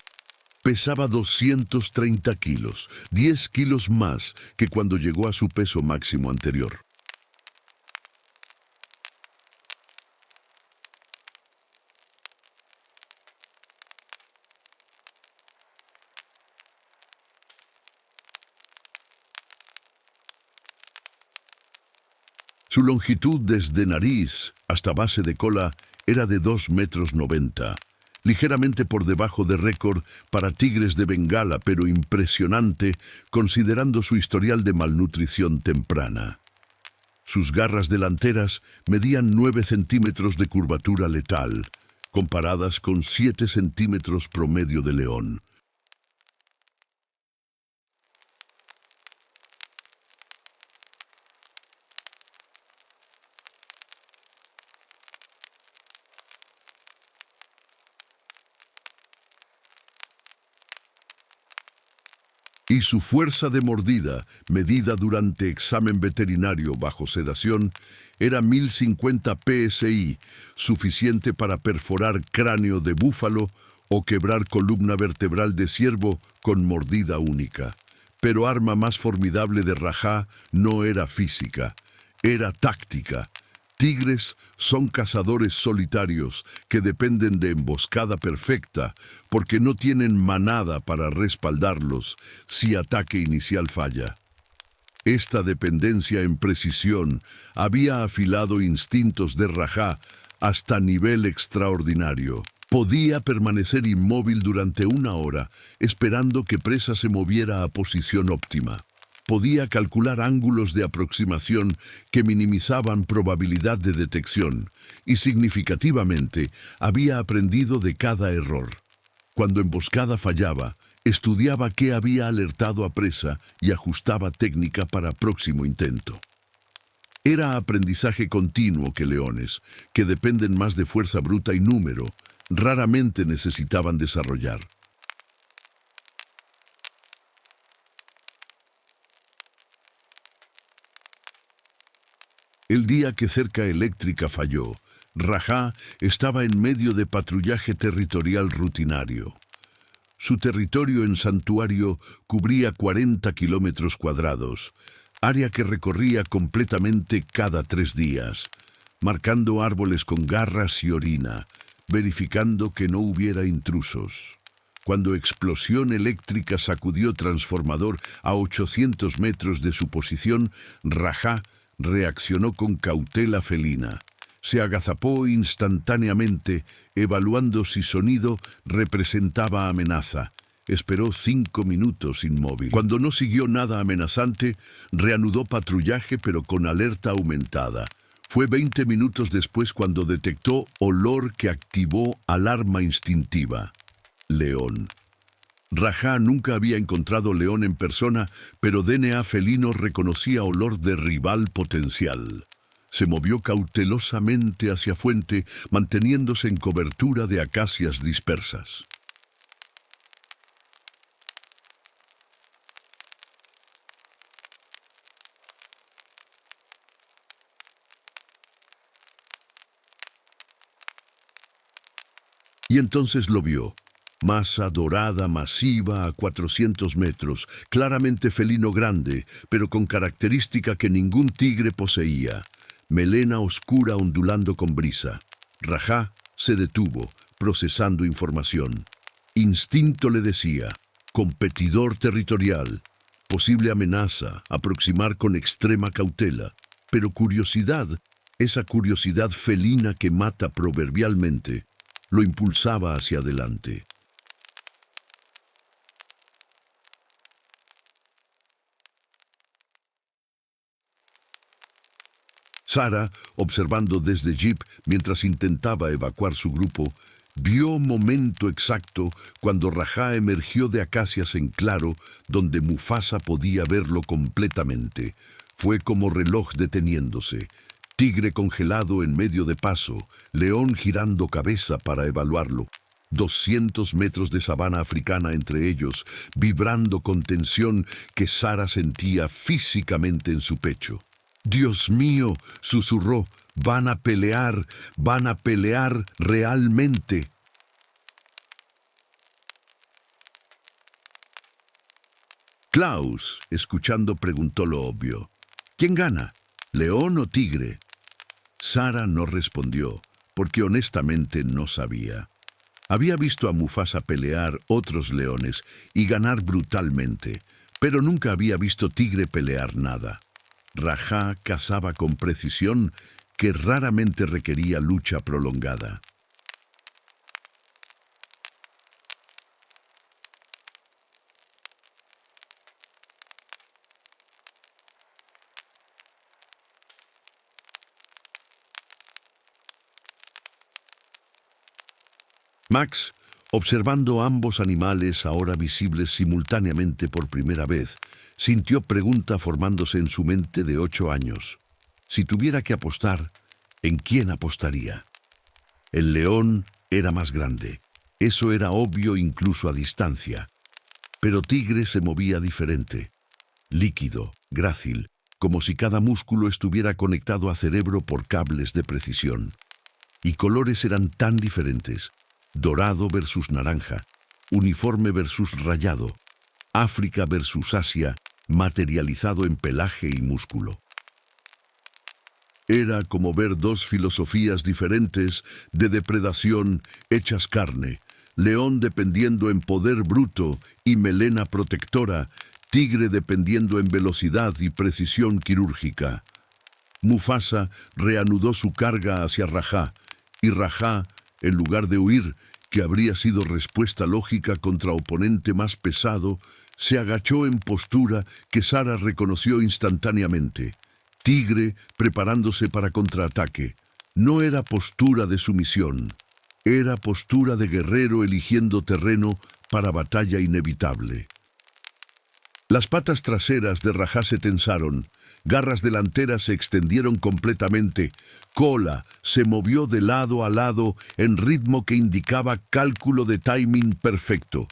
Pesaba 230 kilos, 10 kilos más que cuando llegó a su peso máximo anterior. Su longitud desde nariz hasta base de cola era de 2,90 metros, ligeramente por debajo de récord para tigres de Bengala, pero impresionante considerando su historial de malnutrición temprana. Sus garras delanteras medían 9 centímetros de curvatura letal, comparadas con 7 centímetros promedio de león. Y su fuerza de mordida, medida durante examen veterinario bajo sedación, era 1050 psi, suficiente para perforar cráneo de búfalo o quebrar columna vertebral de ciervo con mordida única. Pero arma más formidable de Rajá no era física, era táctica. Tigres son cazadores solitarios que dependen de emboscada perfecta porque no tienen manada para respaldarlos si ataque inicial falla. Esta dependencia en precisión había afilado instintos de Rajá hasta nivel extraordinario. Podía permanecer inmóvil durante 1 hora esperando que presa se moviera a posición óptima. Podía calcular ángulos de aproximación que minimizaban probabilidad de detección y significativamente había aprendido de cada error. Cuando emboscada fallaba, estudiaba qué había alertado a presa y ajustaba técnica para próximo intento. Era aprendizaje continuo que leones, que dependen más de fuerza bruta y número, raramente necesitaban desarrollar. El día que Cerca Eléctrica falló, Rajá estaba en medio de patrullaje territorial rutinario. Su territorio en santuario cubría 40 kilómetros cuadrados, área que recorría completamente cada 3 días, marcando árboles con garras y orina, verificando que no hubiera intrusos. Cuando explosión eléctrica sacudió transformador a 800 metros de su posición, Rajá reaccionó con cautela felina. Se agazapó instantáneamente, evaluando si sonido representaba amenaza. Esperó 5 minutos inmóvil. Cuando no siguió nada amenazante, reanudó patrullaje pero con alerta aumentada. Fue 20 minutos después cuando detectó olor que activó alarma instintiva. León. Rajá nunca había encontrado león en persona, pero DNA felino reconocía olor de rival potencial. Se movió cautelosamente hacia fuente, manteniéndose en cobertura de acacias dispersas. Y entonces lo vio. Masa dorada masiva a 400 metros, claramente felino grande, pero con característica que ningún tigre poseía. Melena oscura ondulando con brisa. Rajá se detuvo, procesando información. Instinto le decía, competidor territorial, posible amenaza, aproximar con extrema cautela. Pero curiosidad, esa curiosidad felina que mata proverbialmente, lo impulsaba hacia adelante. Sara, observando desde jeep mientras intentaba evacuar su grupo, vio momento exacto cuando Rajá emergió de acacias en claro, donde Mufasa podía verlo completamente. Fue como reloj deteniéndose. Tigre congelado en medio de paso, león girando cabeza para evaluarlo. 200 metros de sabana africana entre ellos, vibrando con tensión que Sara sentía físicamente en su pecho. «Dios mío», susurró, van a pelear realmente». Klaus, escuchando, preguntó lo obvio. ¿Quién gana, león o tigre? Sara no respondió, porque honestamente no sabía. Había visto a Mufasa pelear otros leones y ganar brutalmente, pero nunca había visto tigre pelear nada. Rajá cazaba con precisión que raramente requería lucha prolongada. Max, observando ambos animales ahora visibles simultáneamente por primera vez, sintió pregunta formándose en su mente de 8 años. Si tuviera que apostar, ¿en quién apostaría? El león era más grande. Eso era obvio incluso a distancia. Pero Tigre se movía diferente. Líquido, grácil, como si cada músculo estuviera conectado a cerebro por cables de precisión. Y colores eran tan diferentes. Dorado versus naranja, uniforme versus rayado, África versus Asia, materializado en pelaje y músculo. Era como ver dos filosofías diferentes de depredación hechas carne, león dependiendo en poder bruto y melena protectora, tigre dependiendo en velocidad y precisión quirúrgica. Mufasa reanudó su carga hacia Rajá, y Rajá, en lugar de huir, que habría sido respuesta lógica contra oponente más pesado, se agachó en postura que Sara reconoció instantáneamente. Tigre preparándose para contraataque. No era postura de sumisión, era postura de guerrero eligiendo terreno para batalla inevitable. Las patas traseras de Rajá se tensaron, garras delanteras se extendieron completamente, cola se movió de lado a lado en ritmo que indicaba cálculo de timing perfecto.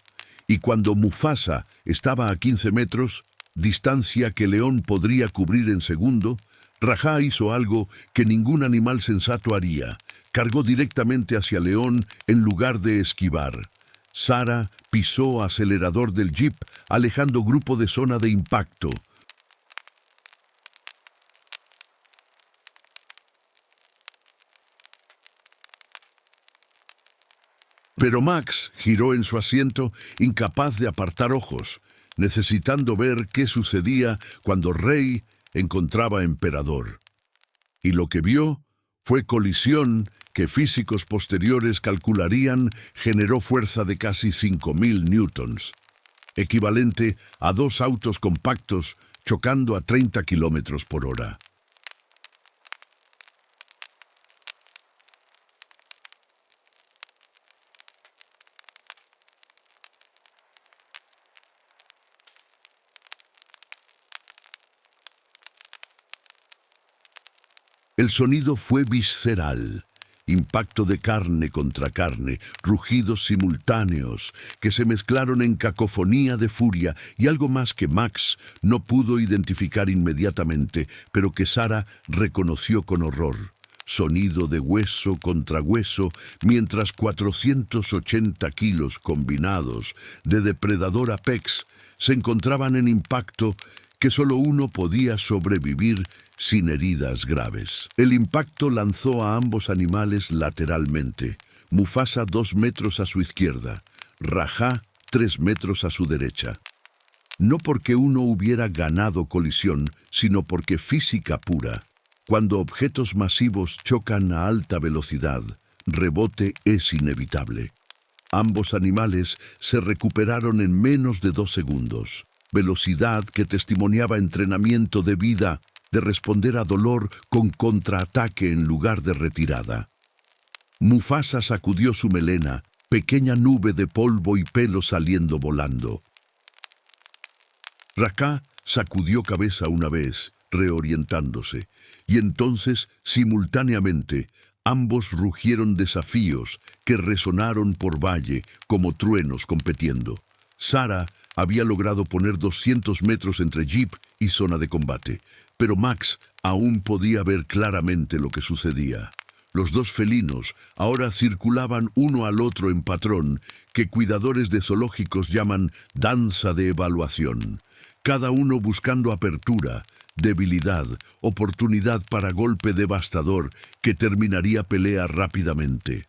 Y cuando Mufasa estaba a 15 metros, distancia que León podría cubrir en segundo, Rajá hizo algo que ningún animal sensato haría. Cargó directamente hacia León en lugar de esquivar. Sara pisó acelerador del jeep, alejando grupo de zona de impacto. Pero Max giró en su asiento, incapaz de apartar ojos, necesitando ver qué sucedía cuando Rey encontraba emperador. Y lo que vio fue colisión que físicos posteriores calcularían generó fuerza de casi 5.000 newtons, equivalente a 2 autos compactos chocando a 30 kilómetros por hora. El sonido fue visceral. Impacto de carne contra carne, rugidos simultáneos que se mezclaron en cacofonía de furia y algo más que Max no pudo identificar inmediatamente, pero que Sarah reconoció con horror. Sonido de hueso contra hueso, mientras 480 kilos combinados de depredador apex se encontraban en impacto que solo uno podía sobrevivir sin heridas graves. El impacto lanzó a ambos animales lateralmente. Mufasa 2 metros a su izquierda, Rajá 3 metros a su derecha. No porque uno hubiera ganado colisión, sino porque física pura. Cuando objetos masivos chocan a alta velocidad, rebote es inevitable. Ambos animales se recuperaron en menos de 2 segundos. Velocidad que testimoniaba entrenamiento de vida, de responder a dolor con contraataque en lugar de retirada. Mufasa sacudió su melena, pequeña nube de polvo y pelo saliendo volando. Rajá sacudió cabeza una vez, reorientándose, y entonces, simultáneamente, ambos rugieron desafíos que resonaron por valle como truenos compitiendo. Sarah había logrado poner 200 metros entre jeep y zona de combate, pero Max aún podía ver claramente lo que sucedía. Los dos felinos ahora circulaban uno al otro en patrón que cuidadores de zoológicos llaman danza de evaluación, cada uno buscando apertura, debilidad, oportunidad para golpe devastador que terminaría pelea rápidamente.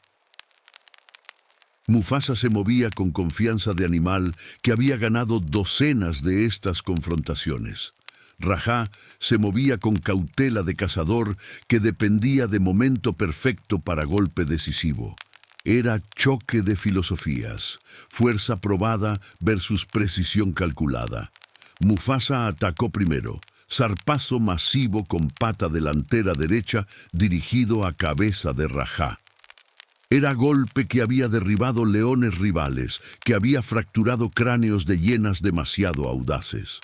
Mufasa se movía con confianza de animal que había ganado docenas de estas confrontaciones. Rajá se movía con cautela de cazador que dependía de momento perfecto para golpe decisivo. Era choque de filosofías, fuerza probada versus precisión calculada. Mufasa atacó primero, zarpazo masivo con pata delantera derecha dirigido a cabeza de Rajá. Era golpe que había derribado leones rivales, que había fracturado cráneos de hienas demasiado audaces.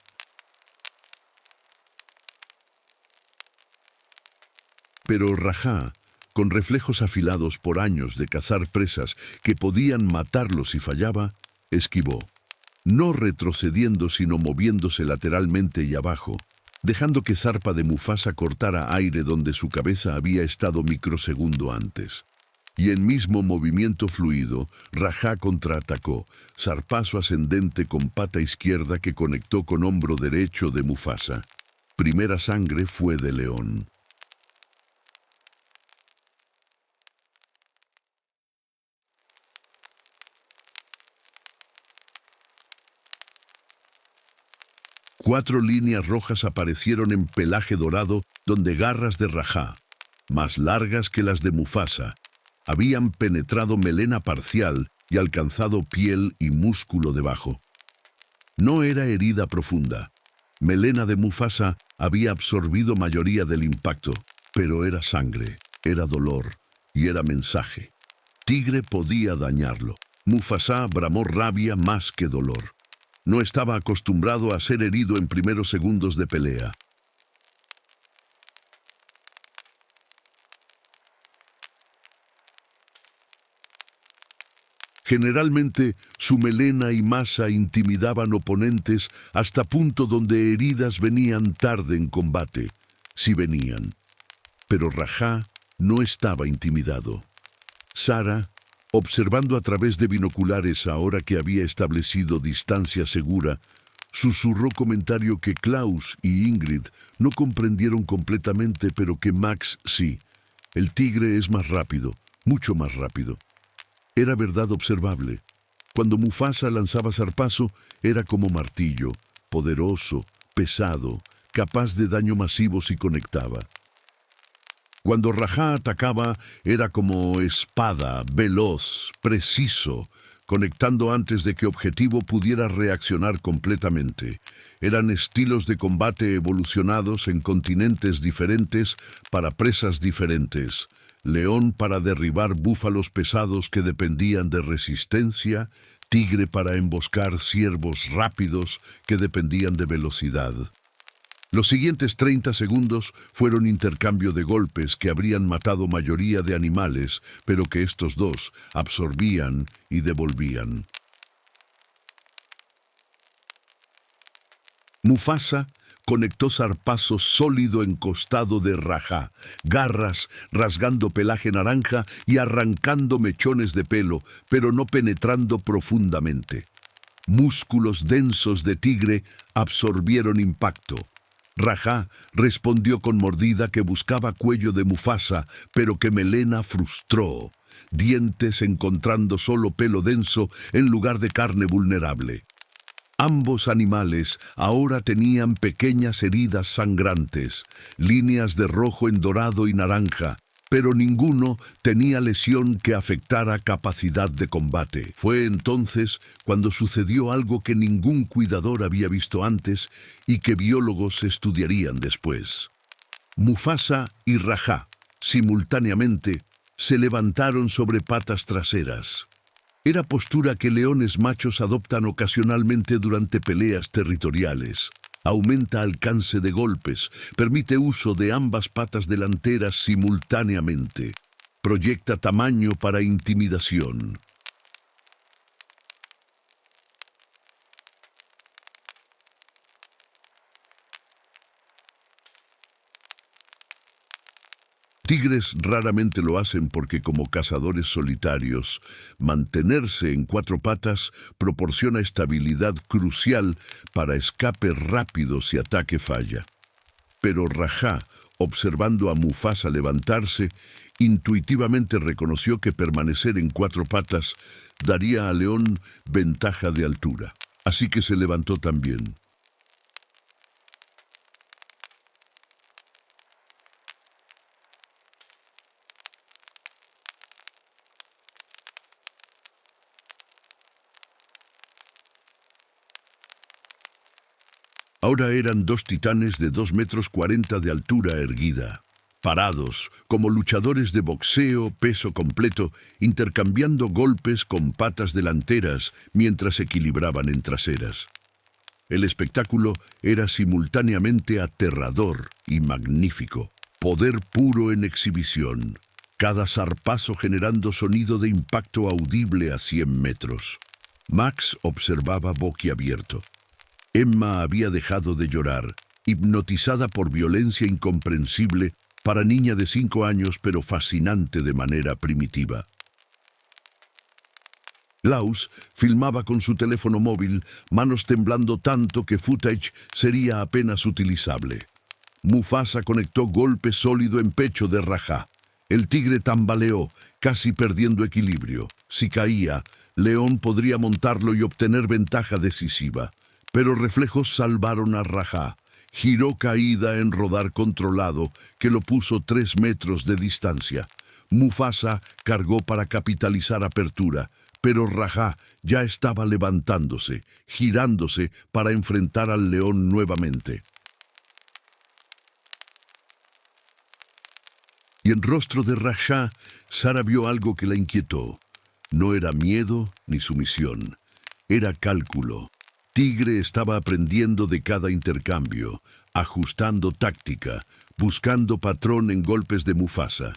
Pero Rajá, con reflejos afilados por años de cazar presas que podían matarlo si fallaba, esquivó, no retrocediendo sino moviéndose lateralmente y abajo, dejando que zarpa de Mufasa cortara aire donde su cabeza había estado microsegundo antes. Y en mismo movimiento fluido, Rajá contraatacó, zarpazo ascendente con pata izquierda que conectó con hombro derecho de Mufasa. Primera sangre fue de león. Cuatro líneas rojas aparecieron en pelaje dorado donde garras de Rajá, más largas que las de Mufasa, habían penetrado melena parcial y alcanzado piel y músculo debajo. No era herida profunda. Melena de Mufasa había absorbido mayoría del impacto, pero era sangre, era dolor y era mensaje. Tigre podía dañarlo. Mufasa bramó rabia más que dolor. No estaba acostumbrado a ser herido en primeros segundos de pelea. Generalmente, su melena y masa intimidaban oponentes hasta punto donde heridas venían tarde en combate, si venían. Pero Rajá no estaba intimidado. Sarah, observando a través de binoculares ahora que había establecido distancia segura, susurró comentario que Klaus y Ingrid no comprendieron completamente, pero que Max sí. El tigre es más rápido, mucho más rápido. Era verdad observable. Cuando Mufasa lanzaba zarpazo, era como martillo, poderoso, pesado, capaz de daño masivo si conectaba. Cuando Rajá atacaba, era como espada, veloz, preciso, conectando antes de que objetivo pudiera reaccionar completamente. Eran estilos de combate evolucionados en continentes diferentes para presas diferentes. León para derribar búfalos pesados que dependían de resistencia, tigre para emboscar ciervos rápidos que dependían de velocidad. Los siguientes 30 segundos fueron intercambio de golpes que habrían matado mayoría de animales, pero que estos dos absorbían y devolvían. Mufasa conectó zarpazo sólido en costado de Rajá, garras rasgando pelaje naranja y arrancando mechones de pelo, pero no penetrando profundamente. Músculos densos de tigre absorbieron impacto. Rajá respondió con mordida que buscaba cuello de Mufasa, pero que Melena frustró, dientes encontrando solo pelo denso en lugar de carne vulnerable. Ambos animales ahora tenían pequeñas heridas sangrantes, líneas de rojo en dorado y naranja, pero ninguno tenía lesión que afectara capacidad de combate. Fue entonces cuando sucedió algo que ningún cuidador había visto antes y que biólogos estudiarían después. Mufasa y Rajá, simultáneamente, se levantaron sobre patas traseras. Era postura que leones machos adoptan ocasionalmente durante peleas territoriales. Aumenta alcance de golpes, permite uso de ambas patas delanteras simultáneamente. Proyecta tamaño para intimidación. Tigres raramente lo hacen porque como cazadores solitarios, mantenerse en cuatro patas proporciona estabilidad crucial para escape rápido si ataque falla. Pero Rajá, observando a Mufasa levantarse, intuitivamente reconoció que permanecer en cuatro patas daría a León ventaja de altura. Así que se levantó también. Ahora eran dos titanes de 2,40 metros de altura erguida, parados, como luchadores de boxeo peso completo, intercambiando golpes con patas delanteras mientras equilibraban en traseras. El espectáculo era simultáneamente aterrador y magnífico, poder puro en exhibición, cada zarpazo generando sonido de impacto audible a 100 metros. Max observaba boquiabierto. Emma había dejado de llorar, hipnotizada por violencia incomprensible para niña de 5 años, pero fascinante de manera primitiva. Klaus filmaba con su teléfono móvil, manos temblando tanto que footage sería apenas utilizable. Mufasa conectó golpe sólido en pecho de Rajá. El tigre tambaleó, casi perdiendo equilibrio. Si caía, León podría montarlo y obtener ventaja decisiva. Pero reflejos salvaron a Rajá. Giró caída en rodar controlado, que lo puso 3 metros de distancia. Mufasa cargó para capitalizar apertura, pero Rajá ya estaba levantándose, girándose para enfrentar al león nuevamente. Y en rostro de Rajá, Sara vio algo que la inquietó. No era miedo ni sumisión, era cálculo. Tigre estaba aprendiendo de cada intercambio, ajustando táctica, buscando patrón en golpes de Mufasa.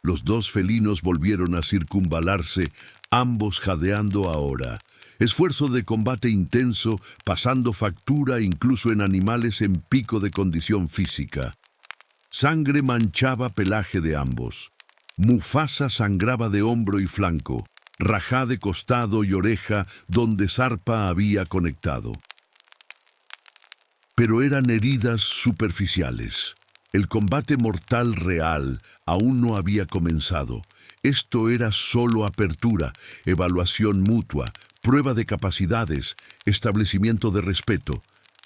Los dos felinos volvieron a circunvalarse, ambos jadeando ahora. Esfuerzo de combate intenso, pasando factura incluso en animales en pico de condición física. Sangre manchaba pelaje de ambos. Mufasa sangraba de hombro y flanco. Rajá de costado y oreja donde Zarpa había conectado. Pero eran heridas superficiales. El combate mortal real aún no había comenzado. Esto era solo apertura, evaluación mutua, prueba de capacidades, establecimiento de respeto.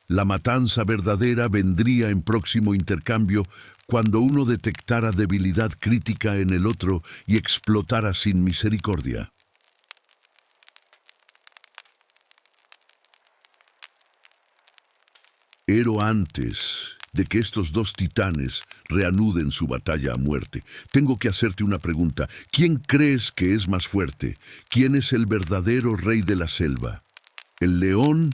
La matanza verdadera vendría en próximo intercambio cuando uno detectara debilidad crítica en el otro y explotara sin misericordia. Pero antes de que estos dos titanes reanuden su batalla a muerte, tengo que hacerte una pregunta. ¿Quién crees que es más fuerte? ¿Quién es el verdadero rey de la selva? ¿El león,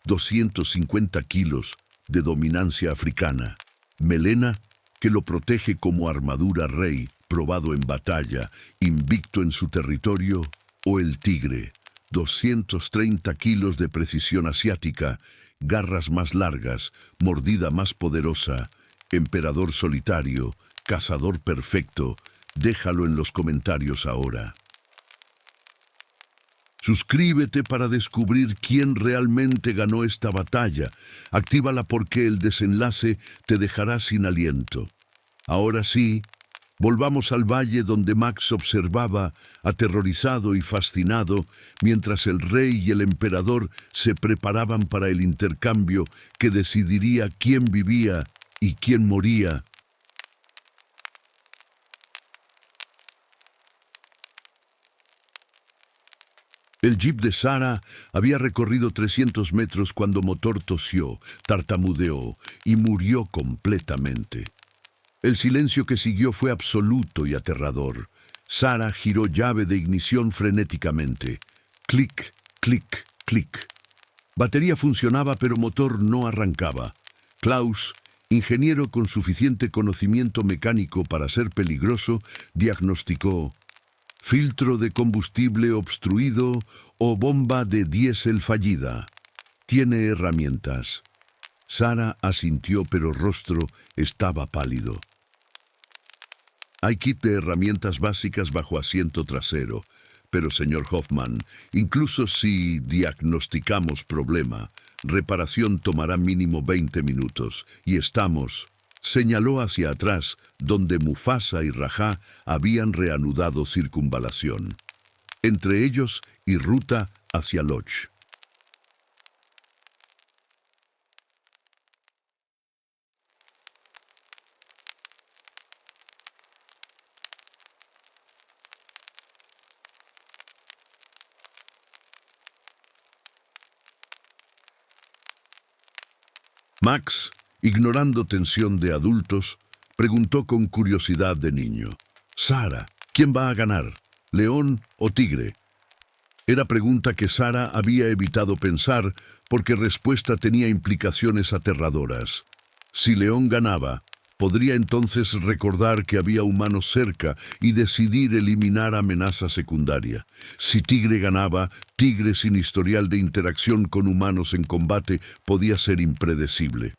250 kilos, de dominancia africana, melena, que lo protege como armadura rey, probado en batalla, invicto en su territorio, o el tigre, 230 kilos de precisión asiática, garras más largas, mordida más poderosa, emperador solitario, cazador perfecto. Déjalo en los comentarios ahora. Suscríbete para descubrir quién realmente ganó esta batalla. Actívala porque el desenlace te dejará sin aliento. Ahora sí, volvamos al valle donde Max observaba, aterrorizado y fascinado, mientras el rey y el emperador se preparaban para el intercambio que decidiría quién vivía y quién moría. El jeep de Sarah había recorrido 300 metros cuando Motor tosió, tartamudeó y murió completamente. El silencio que siguió fue absoluto y aterrador. Sarah giró llave de ignición frenéticamente. Clic, clic, clic. Batería funcionaba, pero motor no arrancaba. Klaus, ingeniero con suficiente conocimiento mecánico para ser peligroso, diagnosticó: filtro de combustible obstruido o bomba de diésel fallida. Tiene herramientas. Sarah asintió, pero rostro estaba pálido. Hay kit de herramientas básicas bajo asiento trasero, pero señor Hoffman, incluso si diagnosticamos problema, reparación tomará mínimo 20 minutos, y estamos... Señaló hacia atrás, donde Mufasa y Rajá habían reanudado circunvalación. Entre ellos y ruta hacia Lodge. Max, ignorando tensión de adultos, preguntó con curiosidad de niño: Sarah, ¿quién va a ganar? ¿León o tigre? Era pregunta que Sarah había evitado pensar porque respuesta tenía implicaciones aterradoras. Si León ganaba, podría entonces recordar que había humanos cerca y decidir eliminar amenaza secundaria. Si Tigre ganaba, Tigre sin historial de interacción con humanos en combate podía ser impredecible.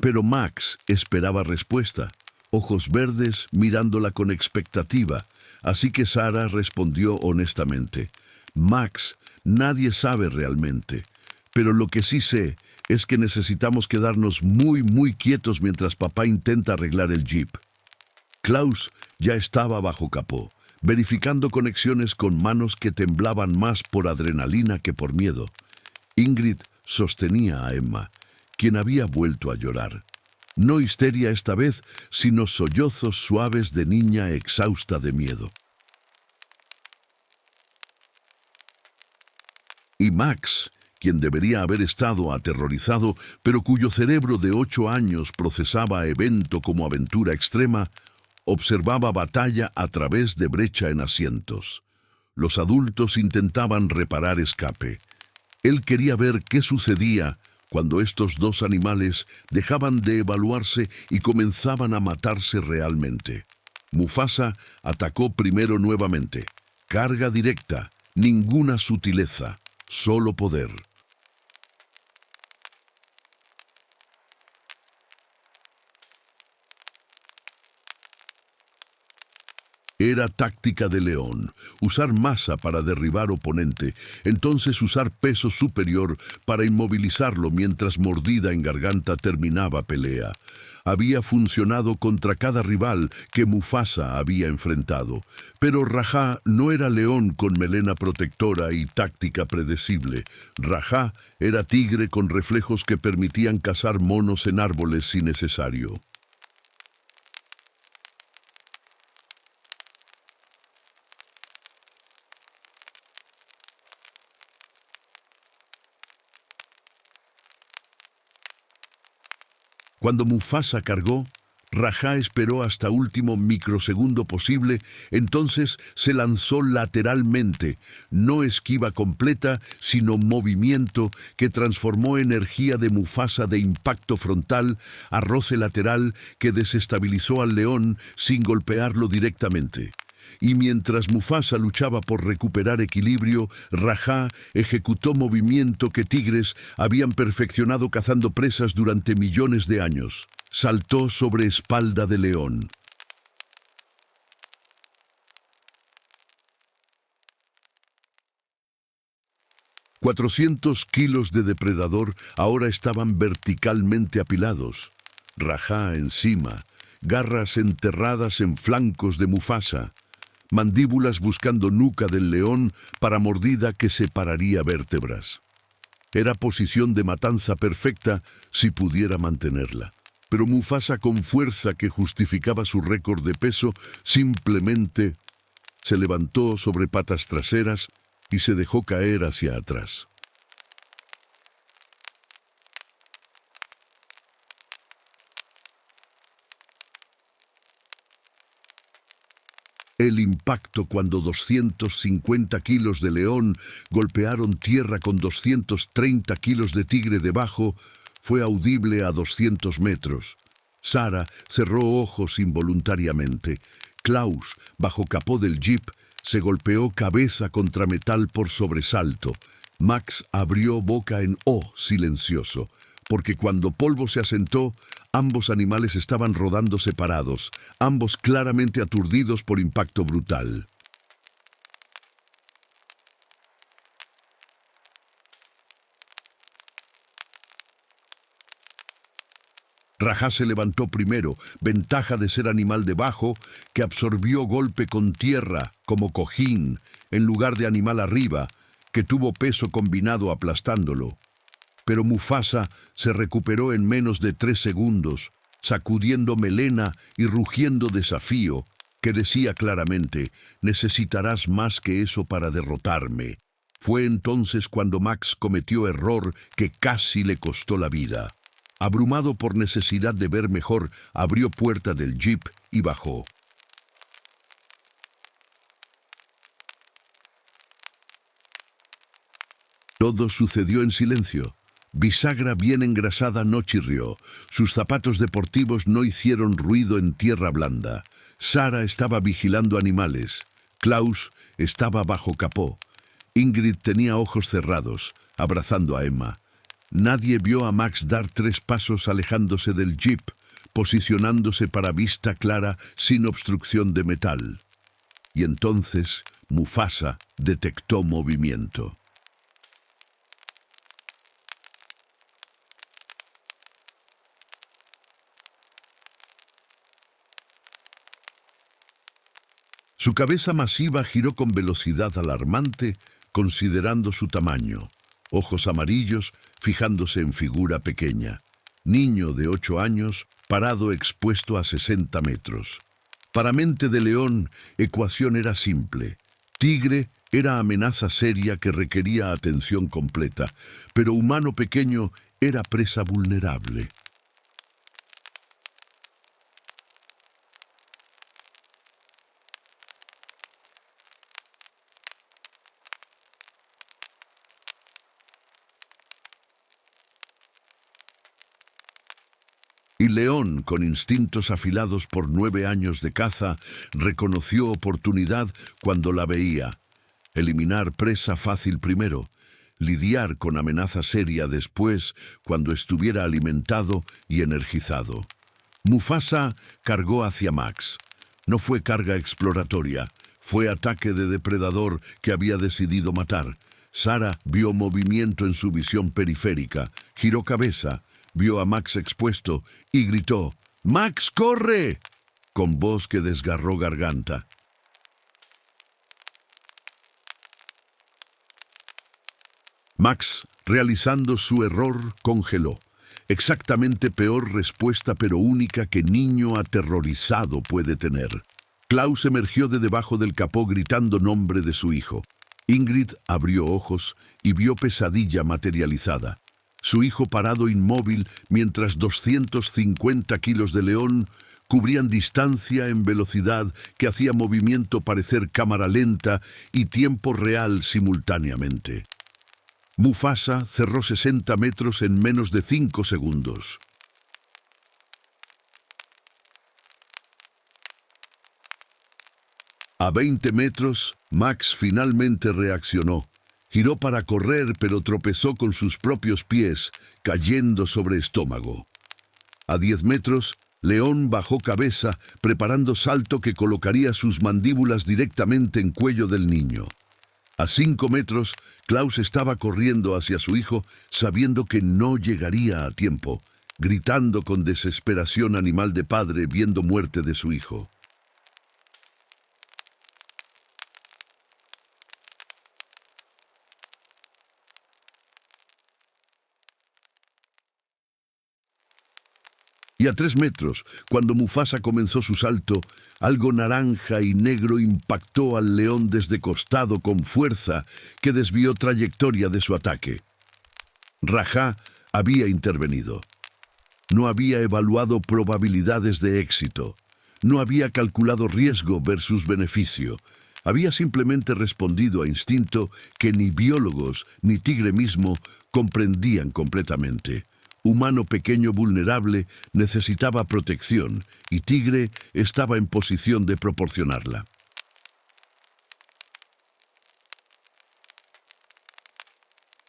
Pero Max esperaba respuesta, ojos verdes mirándola con expectativa, así que Sarah respondió honestamente: Max, nadie sabe realmente, pero lo que sí sé es que necesitamos quedarnos muy quietos mientras papá intenta arreglar el jeep. Klaus ya estaba bajo capó, verificando conexiones con manos que temblaban más por adrenalina que por miedo. Ingrid sostenía a Emma, quien había vuelto a llorar. No histeria esta vez, sino sollozos suaves de niña exhausta de miedo. Y Max, quien debería haber estado aterrorizado, pero cuyo cerebro de 8 años procesaba evento como aventura extrema, observaba batalla a través de brecha en asientos. Los adultos intentaban reparar escape. Él quería ver qué sucedía cuando estos dos animales dejaban de evaluarse y comenzaban a matarse realmente. Mufasa atacó primero nuevamente. Carga directa, ninguna sutileza, solo poder. Era táctica de león, usar masa para derribar oponente, entonces usar peso superior para inmovilizarlo mientras mordida en garganta terminaba pelea. Había funcionado contra cada rival que Mufasa había enfrentado, pero Rajá no era león con melena protectora y táctica predecible. Rajá era tigre con reflejos que permitían cazar monos en árboles si necesario. Cuando Mufasa cargó, Rajá esperó hasta último microsegundo posible, entonces se lanzó lateralmente, no esquiva completa, sino movimiento que transformó energía de Mufasa de impacto frontal a roce lateral que desestabilizó al león sin golpearlo directamente. Y mientras Mufasa luchaba por recuperar equilibrio, Rajá ejecutó movimiento que tigres habían perfeccionado cazando presas durante millones de años. Saltó sobre espalda de león. «400 kilos de depredador ahora estaban verticalmente apilados. Rajá encima, garras enterradas en flancos de Mufasa, mandíbulas buscando nuca del león para mordida que separaría vértebras. Era posición de matanza perfecta si pudiera mantenerla. Pero Mufasa, con fuerza que justificaba su récord de peso, simplemente se levantó sobre patas traseras y se dejó caer hacia atrás. El impacto cuando 250 kilos de león golpearon tierra con 230 kilos de tigre debajo fue audible a 200 metros. Sara cerró ojos involuntariamente. Klaus, bajo capó del jeep, se golpeó cabeza contra metal por sobresalto. Max abrió boca en O silencioso, porque cuando Polvo se asentó, ambos animales estaban rodando separados, ambos claramente aturdidos por impacto brutal. Rajá se levantó primero, ventaja de ser animal de bajo, que absorbió golpe con tierra, como cojín, en lugar de animal arriba, que tuvo peso combinado aplastándolo. Pero Mufasa se recuperó en menos de 3 segundos, sacudiendo melena y rugiendo desafío, que decía claramente, necesitarás más que eso para derrotarme. Fue entonces cuando Max cometió error que casi le costó la vida. Abrumado por necesidad de ver mejor, abrió puerta del jeep y bajó. Todo sucedió en silencio. Bisagra bien engrasada no chirrió. Sus zapatos deportivos no hicieron ruido en tierra blanda. Sara estaba vigilando animales. Klaus estaba bajo capó. Ingrid tenía ojos cerrados, abrazando a Emma. Nadie vio a Max dar 3 pasos alejándose del jeep, posicionándose para vista clara sin obstrucción de metal. Y entonces Mufasa detectó movimiento. Su cabeza masiva giró con velocidad alarmante, considerando su tamaño. Ojos amarillos fijándose en figura pequeña. Niño de 8 años, parado expuesto a 60 metros. Para mente de león, ecuación era simple. Tigre era amenaza seria que requería atención completa, pero humano pequeño era presa vulnerable. Y León, con instintos afilados por 9 años de caza, reconoció oportunidad cuando la veía. Eliminar presa fácil primero, lidiar con amenaza seria después cuando estuviera alimentado y energizado. Mufasa cargó hacia Max. No fue carga exploratoria, fue ataque de depredador que había decidido matar. Sara vio movimiento en su visión periférica, giró cabeza, vio a Max expuesto y gritó, ¡Max, corre!, con voz que desgarró garganta. Max, realizando su error, congeló. Exactamente peor respuesta pero única que niño aterrorizado puede tener. Klaus emergió de debajo del capó gritando nombre de su hijo. Ingrid abrió ojos y vio pesadilla materializada. Su hijo parado inmóvil mientras 250 kilos de león cubrían distancia en velocidad que hacía movimiento parecer cámara lenta y tiempo real simultáneamente. Mufasa cerró 60 metros en menos de 5 segundos. A 20 metros, Max finalmente reaccionó. Giró para correr, pero tropezó con sus propios pies, cayendo sobre estómago. A 10 metros, León bajó cabeza, preparando salto que colocaría sus mandíbulas directamente en cuello del niño. A 5 metros, Klaus estaba corriendo hacia su hijo, sabiendo que no llegaría a tiempo, gritando con desesperación animal de padre viendo muerte de su hijo. Y a 3 metros, cuando Mufasa comenzó su salto, algo naranja y negro impactó al león desde costado con fuerza que desvió trayectoria de su ataque. Rajá había intervenido. No había evaluado probabilidades de éxito. No había calculado riesgo versus beneficio. Había simplemente respondido a instinto que ni biólogos ni Tigre mismo comprendían completamente. Humano pequeño vulnerable necesitaba protección y Tigre estaba en posición de proporcionarla.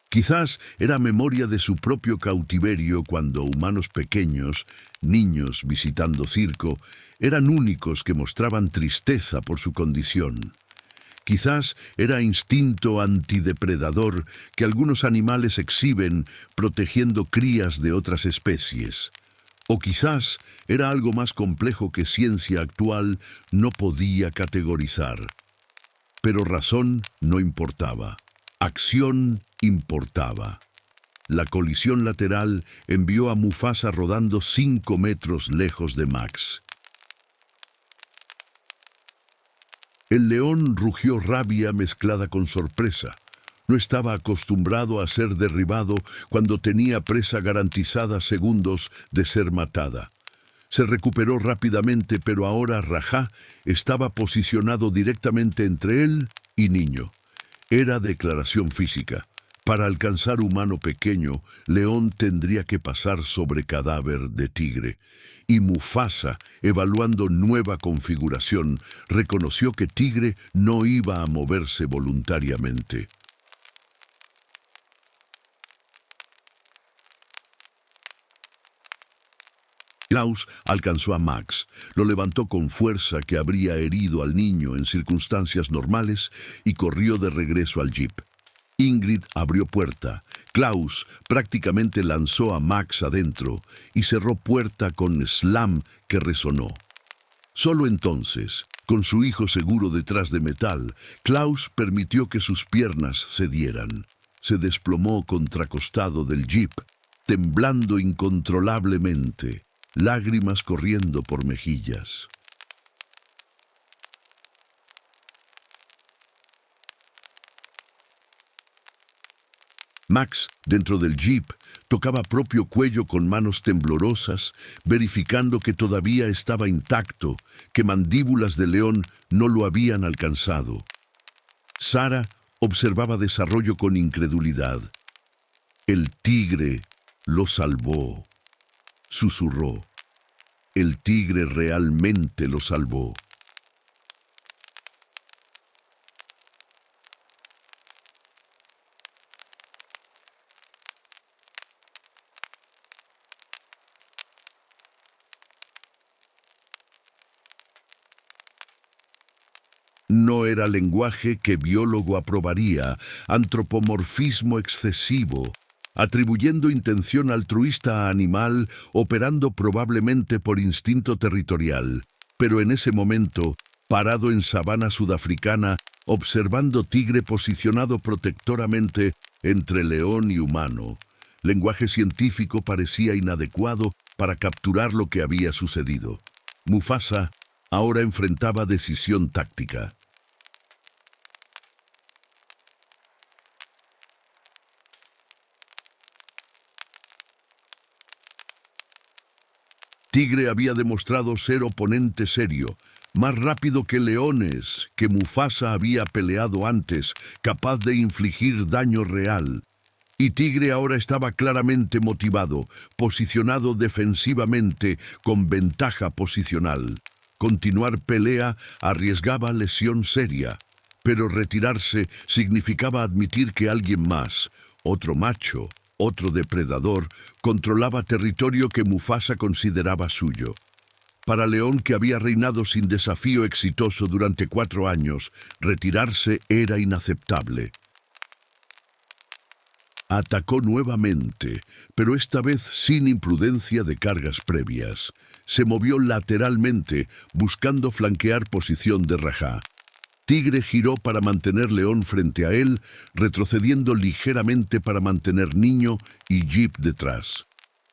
Quizás era memoria de su propio cautiverio cuando humanos pequeños, niños visitando circo, eran únicos que mostraban tristeza por su condición. Quizás era instinto antidepredador que algunos animales exhiben protegiendo crías de otras especies. O quizás era algo más complejo que ciencia actual no podía categorizar. Pero razón no importaba. Acción importaba. La colisión lateral envió a Mufasa rodando 5 metros lejos de Max. El león rugió rabia mezclada con sorpresa. No estaba acostumbrado a ser derribado cuando tenía presa garantizada segundos de ser matada. Se recuperó rápidamente, pero ahora Rajá estaba posicionado directamente entre él y niño. Era declaración física. Para alcanzar humano pequeño, León tendría que pasar sobre cadáver de tigre. Y Mufasa, evaluando nueva configuración, reconoció que Tigre no iba a moverse voluntariamente. Klaus alcanzó a Max, lo levantó con fuerza que habría herido al niño en circunstancias normales y corrió de regreso al jeep. Ingrid abrió puerta. Klaus prácticamente lanzó a Max adentro y cerró puerta con slam que resonó. Solo entonces, con su hijo seguro detrás de metal, Klaus permitió que sus piernas cedieran. Se desplomó contracostado del jeep, temblando incontrolablemente, lágrimas corriendo por mejillas. Max, dentro del jeep, tocaba propio cuello con manos temblorosas, verificando que todavía estaba intacto, que mandíbulas de león no lo habían alcanzado. Sara observaba desarrollo con incredulidad. El tigre lo salvó, susurró. El tigre realmente lo salvó. No era lenguaje que biólogo aprobaría, antropomorfismo excesivo, atribuyendo intención altruista a animal, operando probablemente por instinto territorial. Pero en ese momento, parado en sabana sudafricana, observando tigre posicionado protectoramente entre león y humano, lenguaje científico parecía inadecuado para capturar lo que había sucedido. Mufasa ahora enfrentaba decisión táctica. Tigre había demostrado ser oponente serio, más rápido que leones, que Mufasa había peleado antes, capaz de infligir daño real. Y Tigre ahora estaba claramente motivado, posicionado defensivamente, con ventaja posicional. Continuar pelea arriesgaba lesión seria, pero retirarse significaba admitir que alguien más, otro macho, otro depredador, controlaba territorio que Mufasa consideraba suyo. Para León, que había reinado sin desafío exitoso durante 4 años, retirarse era inaceptable. Atacó nuevamente, pero esta vez sin imprudencia de cargas previas. Se movió lateralmente, buscando flanquear posición de Rajá. Tigre giró para mantener León frente a él, retrocediendo ligeramente para mantener Niño y Jeep detrás.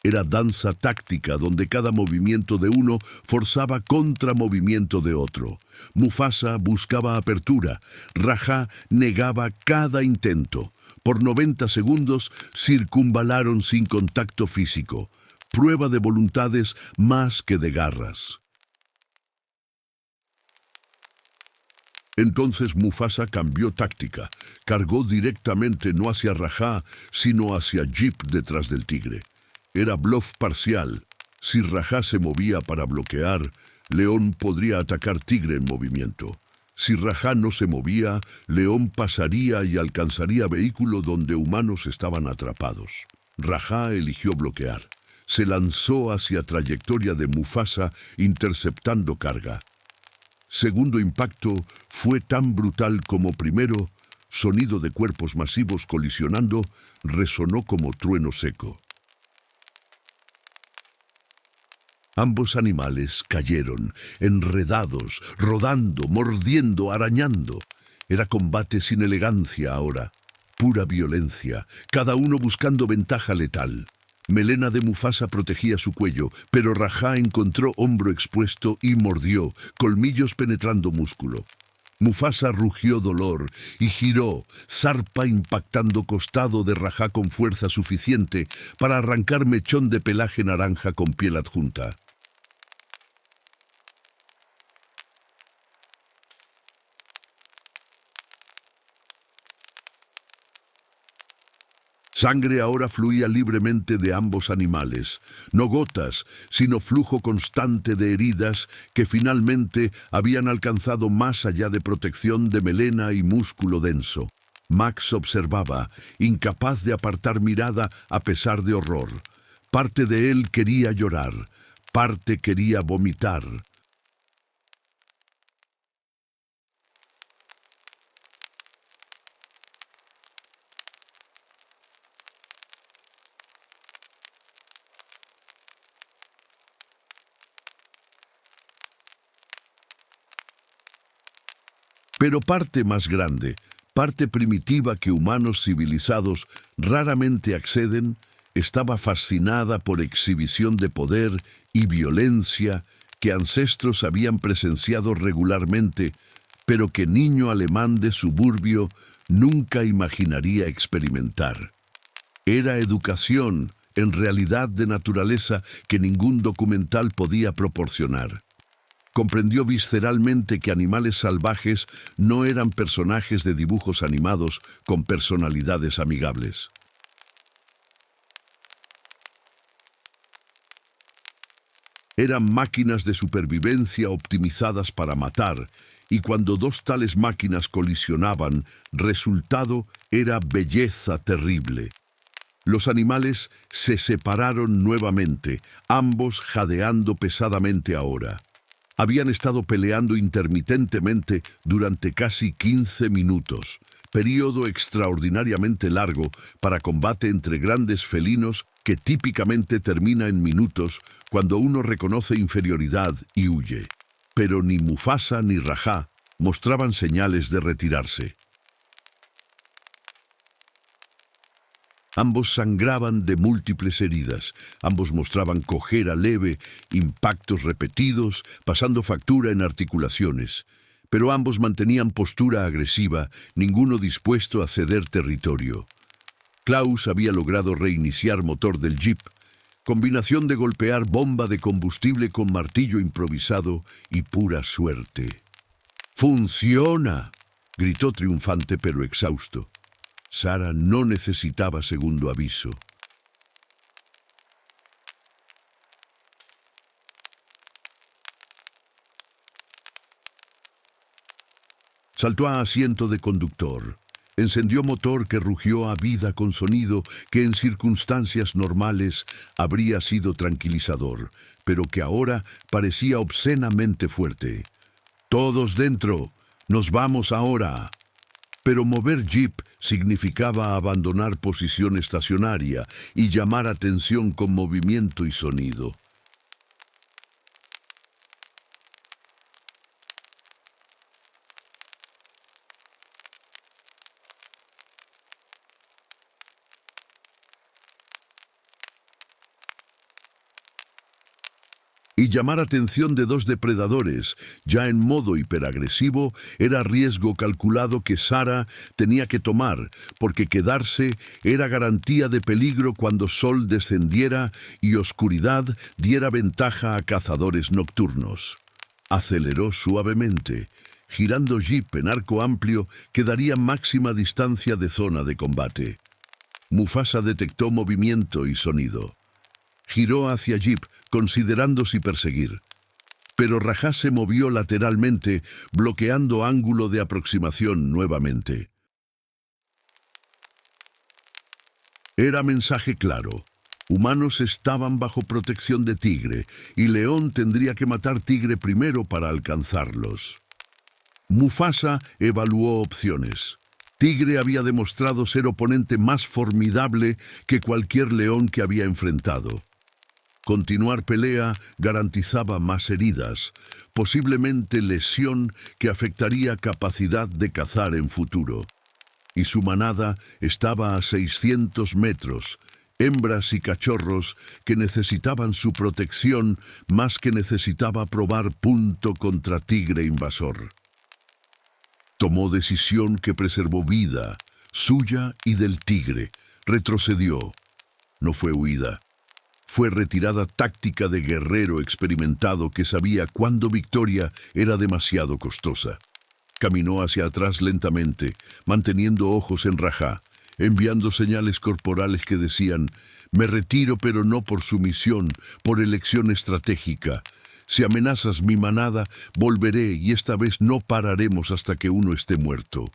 Era danza táctica donde cada movimiento de uno forzaba contramovimiento de otro. Mufasa buscaba apertura, Rajá negaba cada intento. Por 90 segundos circunvalaron sin contacto físico, prueba de voluntades más que de garras. Entonces Mufasa cambió táctica, cargó directamente no hacia Rajá, sino hacia Jeep detrás del tigre. Era bluff parcial. Si Rajá se movía para bloquear, León podría atacar Tigre en movimiento. Si Rajá no se movía, León pasaría y alcanzaría vehículo donde humanos estaban atrapados. Rajá eligió bloquear. Se lanzó hacia trayectoria de Mufasa, interceptando carga. Segundo impacto fue tan brutal como primero. Sonido de cuerpos masivos colisionando resonó como trueno seco. Ambos animales cayeron, enredados, rodando, mordiendo, arañando. Era combate sin elegancia ahora, pura violencia, cada uno buscando ventaja letal. Melena de Mufasa protegía su cuello, pero Rajá encontró hombro expuesto y mordió, colmillos penetrando músculo. Mufasa rugió dolor y giró, zarpa impactando costado de Rajá con fuerza suficiente para arrancar mechón de pelaje naranja con piel adjunta. Sangre ahora fluía libremente de ambos animales, no gotas, sino flujo constante de heridas que finalmente habían alcanzado más allá de protección de melena y músculo denso. Max observaba, incapaz de apartar mirada a pesar de horror. Parte de él quería llorar, parte quería vomitar. Pero parte más grande, parte primitiva que humanos civilizados raramente acceden, estaba fascinada por exhibición de poder y violencia que ancestros habían presenciado regularmente, pero que niño alemán de suburbio nunca imaginaría experimentar. Era educación, en realidad de naturaleza, que ningún documental podía proporcionar. Comprendió visceralmente que animales salvajes no eran personajes de dibujos animados con personalidades amigables. Eran máquinas de supervivencia optimizadas para matar, y cuando dos tales máquinas colisionaban, resultado era belleza terrible. Los animales se separaron nuevamente, ambos jadeando pesadamente ahora. Habían estado peleando intermitentemente durante casi 15 minutos, período extraordinariamente largo para combate entre grandes felinos que típicamente termina en minutos cuando uno reconoce inferioridad y huye. Pero ni Mufasa ni Rajá mostraban señales de retirarse. Ambos sangraban de múltiples heridas, ambos mostraban cojera leve, impactos repetidos, pasando factura en articulaciones. Pero ambos mantenían postura agresiva, ninguno dispuesto a ceder territorio. Klaus había logrado reiniciar motor del jeep. Combinación de golpear bomba de combustible con martillo improvisado y pura suerte. ¡Funciona!, gritó triunfante pero exhausto. Sarah no necesitaba segundo aviso. Saltó a asiento de conductor. Encendió motor que rugió a vida con sonido que en circunstancias normales habría sido tranquilizador, pero que ahora parecía obscenamente fuerte. «Todos dentro, nos vamos ahora». Pero mover Jeep significaba abandonar posición estacionaria y llamar atención con movimiento y sonido. Y llamar atención de dos depredadores, ya en modo hiperagresivo, era riesgo calculado que Sarah tenía que tomar, porque quedarse era garantía de peligro cuando sol descendiera y oscuridad diera ventaja a cazadores nocturnos. Aceleró suavemente, girando Jeep en arco amplio que daría máxima distancia de zona de combate. Mufasa detectó movimiento y sonido. Giró hacia Jeep, considerando si perseguir. Pero Rajá se movió lateralmente, bloqueando ángulo de aproximación nuevamente. Era mensaje claro. Humanos estaban bajo protección de Tigre, y León tendría que matar Tigre primero para alcanzarlos. Mufasa evaluó opciones. Tigre había demostrado ser oponente más formidable que cualquier león que había enfrentado. Continuar pelea garantizaba más heridas, posiblemente lesión que afectaría capacidad de cazar en futuro. Y su manada estaba a 600 metros, hembras y cachorros que necesitaban su protección más que necesitaba probar punto contra Tigre invasor. Tomó decisión que preservó vida, suya y del Tigre. Retrocedió. No fue huida. Fue retirada táctica de guerrero experimentado que sabía cuándo victoria era demasiado costosa. Caminó hacia atrás lentamente, manteniendo ojos en Rajá, enviando señales corporales que decían: «Me retiro, pero no por sumisión, por elección estratégica. Si amenazas mi manada, volveré y esta vez no pararemos hasta que uno esté muerto».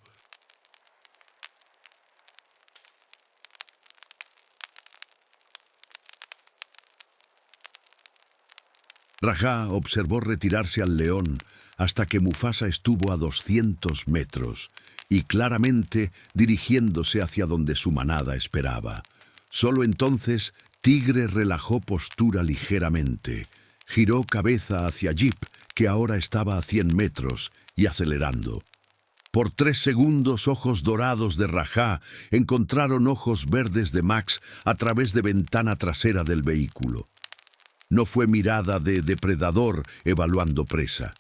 Rajá observó retirarse al león hasta que Mufasa estuvo a 200 metros y claramente dirigiéndose hacia donde su manada esperaba. Solo entonces Tigre relajó postura ligeramente, giró cabeza hacia Jeep, que ahora estaba a 100 metros, y acelerando. Por 3 segundos, ojos dorados de Rajá encontraron ojos verdes de Max a través de ventana trasera del vehículo. No fue mirada de depredador evaluando presa.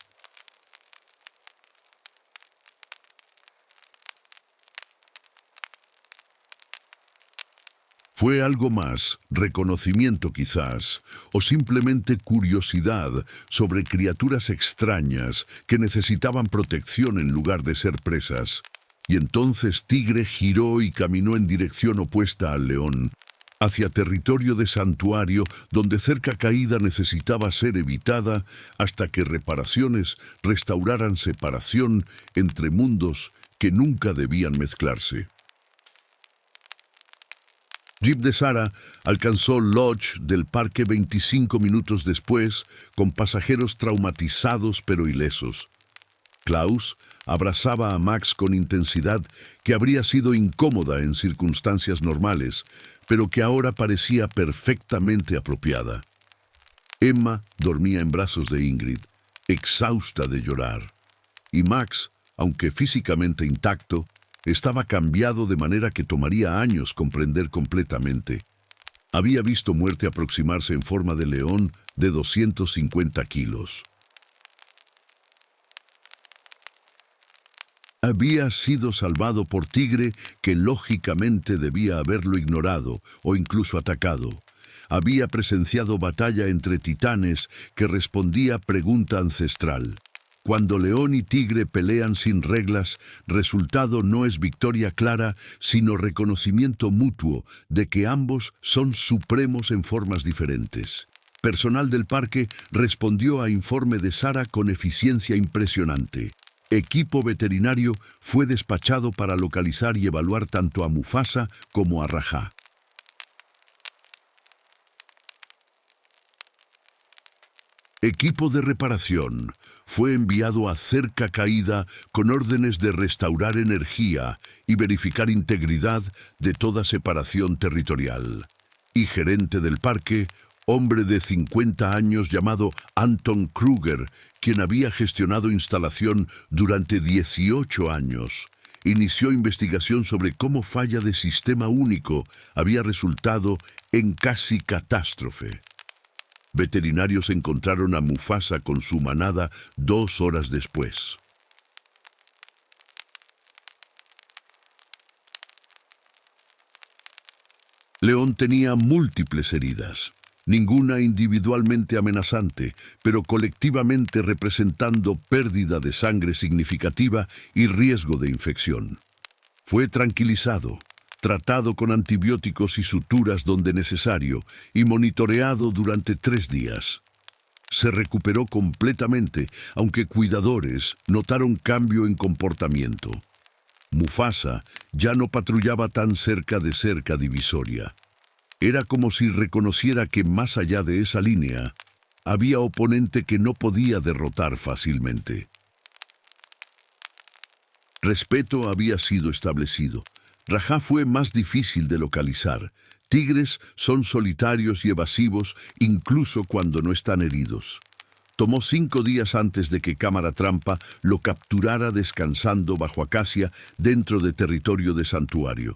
Fue algo más, reconocimiento quizás, o simplemente curiosidad sobre criaturas extrañas que necesitaban protección en lugar de ser presas. Y entonces Tigre giró y caminó en dirección opuesta al león, hacia territorio de santuario donde cerca caída necesitaba ser evitada hasta que reparaciones restauraran separación entre mundos que nunca debían mezclarse. Jeep de Sarah alcanzó Lodge del parque 25 minutos después, con pasajeros traumatizados pero ilesos. Klaus abrazaba a Max con intensidad que habría sido incómoda en circunstancias normales, pero que ahora parecía perfectamente apropiada. Emma dormía en brazos de Ingrid, exhausta de llorar, y Max, aunque físicamente intacto, estaba cambiado de manera que tomaría años comprender completamente. Había visto muerte aproximarse en forma de león de 250 kilos. Había sido salvado por Tigre, que lógicamente debía haberlo ignorado o incluso atacado. había presenciado batalla entre titanes que respondía pregunta ancestral. Cuando león y tigre pelean sin reglas, resultado no es victoria clara, sino reconocimiento mutuo de que ambos son supremos en formas diferentes. Personal del parque respondió a informe de Sara con eficiencia impresionante. Equipo veterinario fue despachado para localizar y evaluar tanto a Mufasa como a Rajá. Equipo de reparación fue enviado a Cerca Caída con órdenes de restaurar energía y verificar integridad de toda separación territorial. Y gerente del parque, hombre de 50 años llamado Anton Kruger, quien había gestionado instalación durante 18 años, inició investigación sobre cómo falla de sistema único había resultado en casi catástrofe. Veterinarios encontraron a Mufasa con su manada 2 horas después. León tenía múltiples heridas, ninguna individualmente amenazante, pero colectivamente representando pérdida de sangre significativa y riesgo de infección. Fue tranquilizado, tratado con antibióticos y suturas donde necesario y monitoreado durante 3 días. Se recuperó completamente, aunque cuidadores notaron cambio en comportamiento. Mufasa ya no patrullaba tan cerca de Cerca Divisoria. Era como si reconociera que más allá de esa línea, había oponente que no podía derrotar fácilmente. Respeto había sido establecido. Rajá fue más difícil de localizar. Tigres son solitarios y evasivos incluso cuando no están heridos. Tomó 5 días antes de que Cámara Trampa lo capturara descansando bajo acacia dentro de territorio de santuario.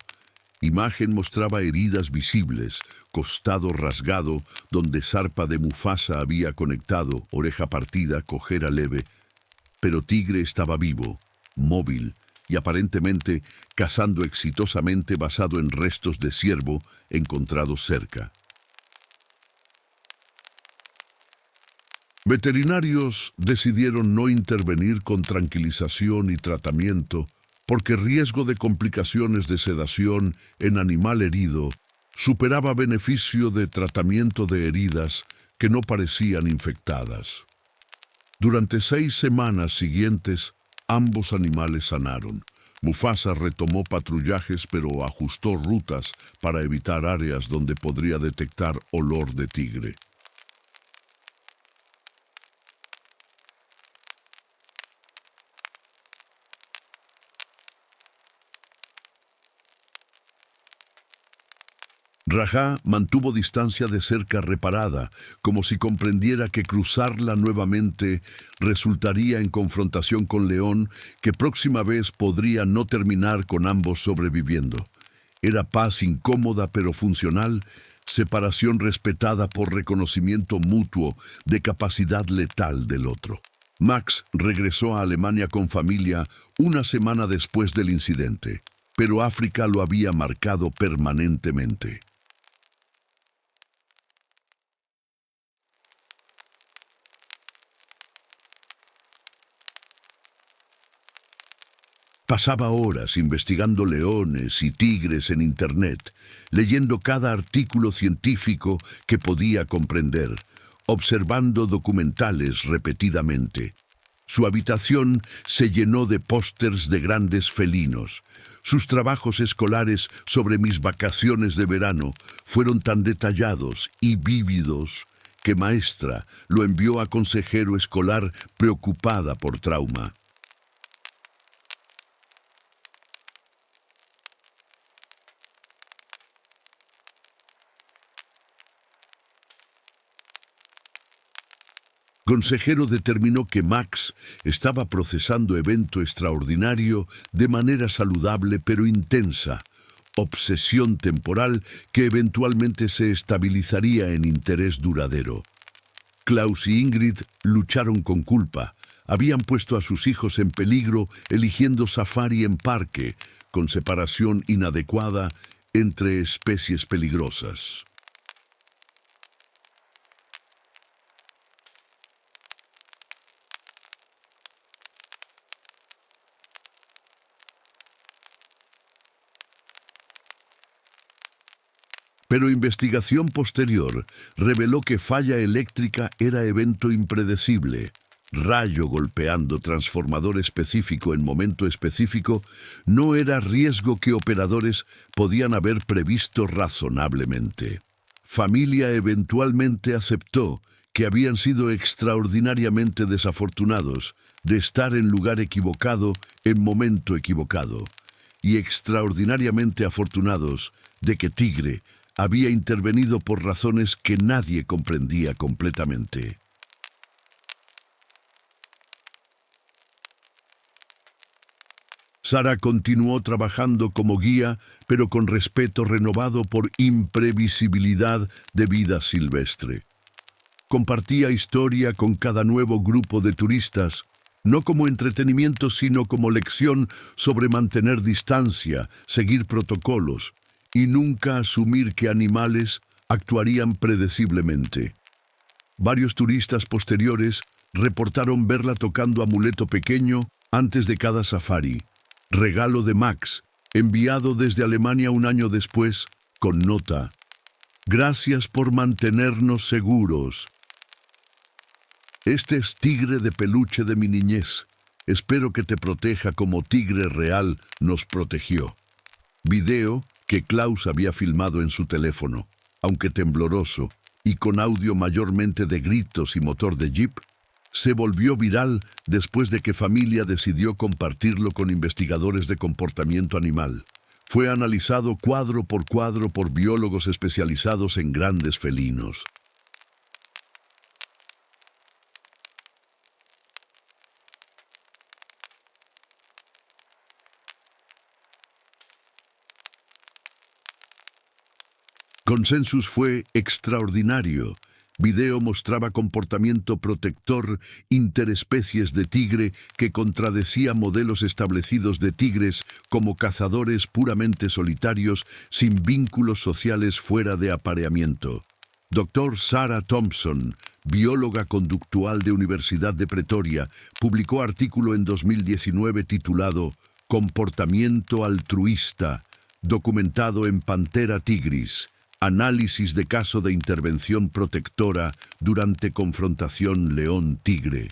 Imagen mostraba heridas visibles, costado rasgado, donde zarpa de Mufasa había conectado, oreja partida, cojera leve. Pero Tigre estaba vivo, móvil, y aparentemente cazando exitosamente basado en restos de ciervo encontrados cerca. Veterinarios decidieron no intervenir con tranquilización y tratamiento porque riesgo de complicaciones de sedación en animal herido superaba beneficio de tratamiento de heridas que no parecían infectadas. Durante 6 semanas siguientes, ambos animales sanaron. Mufasa retomó patrullajes pero ajustó rutas para evitar áreas donde podría detectar olor de tigre. Rajá mantuvo distancia de Cerca reparada, como si comprendiera que cruzarla nuevamente resultaría en confrontación con León, que próxima vez podría no terminar con ambos sobreviviendo. Era paz incómoda pero funcional, separación respetada por reconocimiento mutuo de capacidad letal del otro. Max regresó a Alemania con familia 1 semana después del incidente, pero África lo había marcado permanentemente. Pasaba horas investigando leones y tigres en Internet, leyendo cada artículo científico que podía comprender, observando documentales repetidamente. Su habitación se llenó de pósters de grandes felinos. Sus trabajos escolares sobre mis vacaciones de verano fueron tan detallados y vívidos que maestra lo envió a consejero escolar preocupada por trauma. Consejero determinó que Max estaba procesando evento extraordinario de manera saludable pero intensa, obsesión temporal que eventualmente se estabilizaría en interés duradero. Klaus y Ingrid lucharon con culpa. Habían puesto a sus hijos en peligro eligiendo safari en parque, con separación inadecuada entre especies peligrosas. Pero investigación posterior reveló que falla eléctrica era evento impredecible. Rayo golpeando transformador específico en momento específico no era riesgo que operadores podían haber previsto razonablemente. Familia eventualmente aceptó que habían sido extraordinariamente desafortunados de estar en lugar equivocado en momento equivocado, y extraordinariamente afortunados de que Tigre había intervenido por razones que nadie comprendía completamente. Sara continuó trabajando como guía, pero con respeto renovado por imprevisibilidad de vida silvestre. Compartía historia con cada nuevo grupo de turistas, no como entretenimiento, sino como lección sobre mantener distancia, seguir protocolos y nunca asumir que animales actuarían predeciblemente. Varios turistas posteriores reportaron verla tocando amuleto pequeño antes de cada safari. Regalo de Max, enviado desde Alemania un año después, con nota: gracias por mantenernos seguros. Este es Tigre de peluche de mi niñez. Espero que te proteja como Tigre real nos protegió. Video que Klaus había filmado en su teléfono, aunque tembloroso y con audio mayormente de gritos y motor de jeep, se volvió viral después de que familia decidió compartirlo con investigadores de comportamiento animal. Fue analizado cuadro por biólogos especializados en grandes felinos. Consensus fue extraordinario. Video mostraba comportamiento protector interespecies de tigre que contradecía modelos establecidos de tigres como cazadores puramente solitarios sin vínculos sociales fuera de apareamiento. Dr. Sarah Thompson, bióloga conductual de Universidad de Pretoria, publicó artículo en 2019 titulado Comportamiento altruista, documentado en Panthera tigris. Análisis de caso de intervención protectora durante confrontación león-tigre.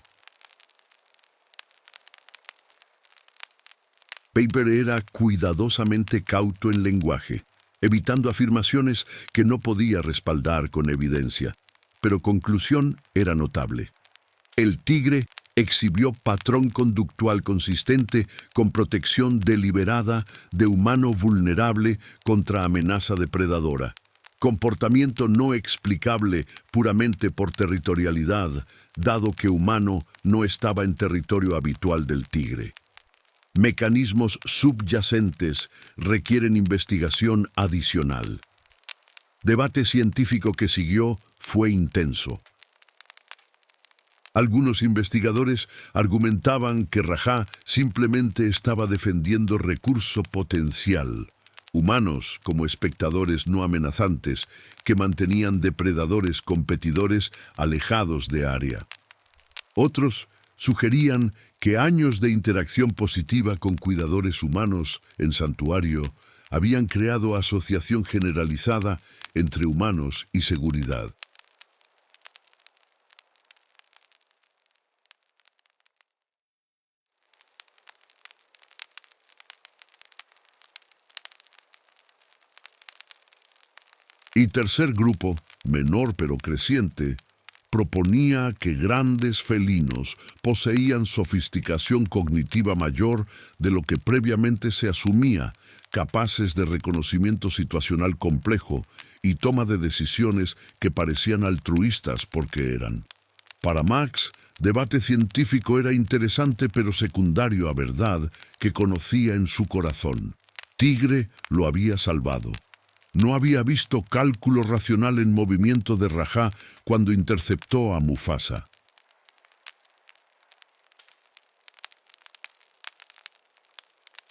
Paper era cuidadosamente cauto en lenguaje, evitando afirmaciones que no podía respaldar con evidencia, pero conclusión era notable. El tigre exhibió patrón conductual consistente con protección deliberada de humano vulnerable contra amenaza depredadora. Comportamiento no explicable puramente por territorialidad, dado que humano no estaba en territorio habitual del tigre. Mecanismos subyacentes requieren investigación adicional. Debate científico que siguió fue intenso. Algunos investigadores argumentaban que Rajá simplemente estaba defendiendo recurso potencial. Humanos como espectadores no amenazantes que mantenían depredadores competidores alejados de área. Otros sugerían que años de interacción positiva con cuidadores humanos en santuario habían creado asociación generalizada entre humanos y seguridad. Y tercer grupo, menor pero creciente, proponía que grandes felinos poseían sofisticación cognitiva mayor de lo que previamente se asumía, capaces de reconocimiento situacional complejo y toma de decisiones que parecían altruistas porque eran. Para Max, debate científico era interesante pero secundario a verdad que conocía en su corazón. Tigre lo había salvado. No había visto cálculo racional en movimiento de Rajá cuando interceptó a Mufasa.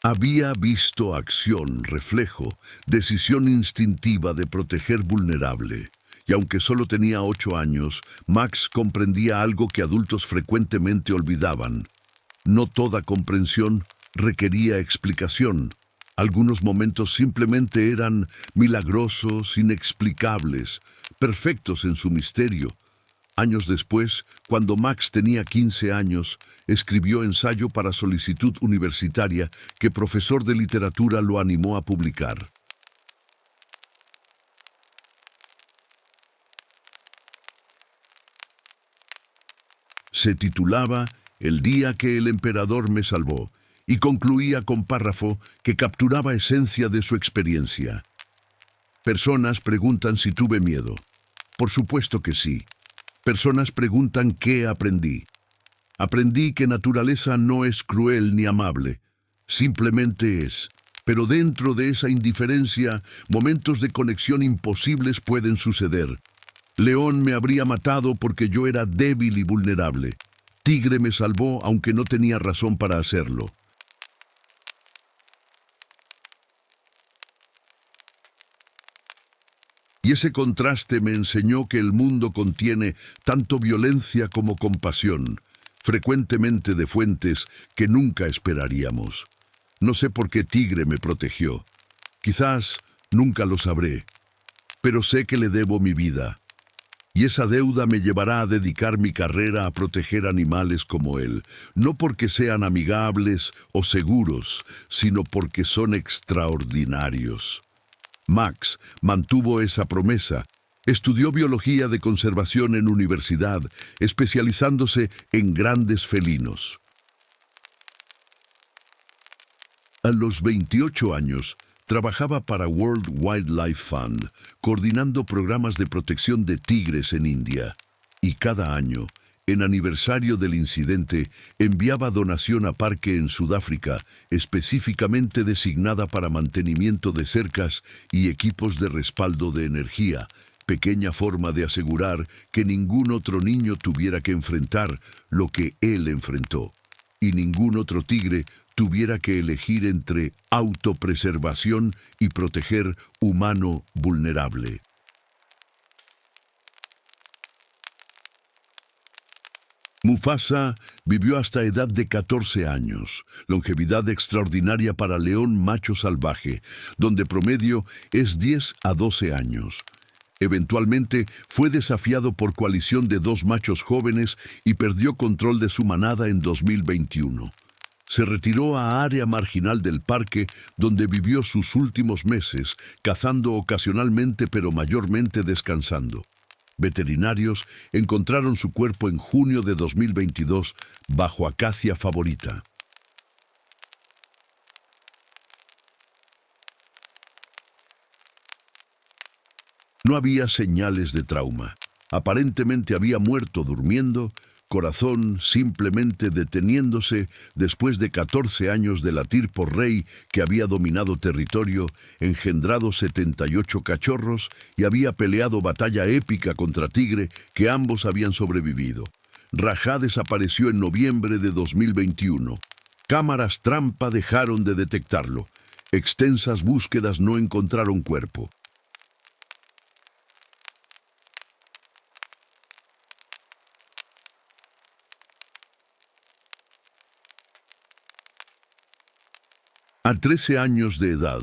Había visto acción, reflejo, decisión instintiva de proteger vulnerable. Y aunque solo tenía 8 años, Max comprendía algo que adultos frecuentemente olvidaban. No toda comprensión requería explicación. Algunos momentos simplemente eran milagrosos, inexplicables, perfectos en su misterio. Años después, cuando Max tenía 15 años, escribió ensayo para solicitud universitaria que profesor de literatura lo animó a publicar. Se titulaba El día que el emperador me salvó y concluía con párrafo que capturaba esencia de su experiencia. Personas preguntan si tuve miedo. Por supuesto que sí. Personas preguntan qué aprendí. Aprendí que naturaleza no es cruel ni amable. Simplemente es. Pero dentro de esa indiferencia, momentos de conexión imposibles pueden suceder. León me habría matado porque yo era débil y vulnerable. Tigre me salvó aunque no tenía razón para hacerlo. Y ese contraste me enseñó que el mundo contiene tanto violencia como compasión, frecuentemente de fuentes que nunca esperaríamos. No sé por qué Tigre me protegió. Quizás nunca lo sabré, pero sé que le debo mi vida. Y esa deuda me llevará a dedicar mi carrera a proteger animales como él, no porque sean amigables o seguros, sino porque son extraordinarios. Max mantuvo esa promesa. Estudió biología de conservación en universidad, especializándose en grandes felinos. A los 28 años, trabajaba para World Wildlife Fund, coordinando programas de protección de tigres en India. Y cada año, en aniversario del incidente, enviaba donación a parque en Sudáfrica, específicamente designada para mantenimiento de cercas y equipos de respaldo de energía, pequeña forma de asegurar que ningún otro niño tuviera que enfrentar lo que él enfrentó, y ningún otro tigre tuviera que elegir entre autopreservación y proteger humano vulnerable. Mufasa vivió hasta edad de 14 años, longevidad extraordinaria para león macho salvaje, donde promedio es 10 a 12 años. Eventualmente fue desafiado por coalición de 2 machos jóvenes y perdió control de su manada en 2021. Se retiró a área marginal del parque, donde vivió sus últimos meses, cazando ocasionalmente pero mayormente descansando. Veterinarios encontraron su cuerpo en junio de 2022 bajo acacia favorita. No había señales de trauma. Aparentemente había muerto durmiendo, corazón simplemente deteniéndose después de 14 años de latir por rey que había dominado territorio, engendrado 78 cachorros y había peleado batalla épica contra Tigre que ambos habían sobrevivido. Rajá desapareció en noviembre de 2021. Cámaras trampa dejaron de detectarlo. Extensas búsquedas no encontraron cuerpo. A 13 años de edad,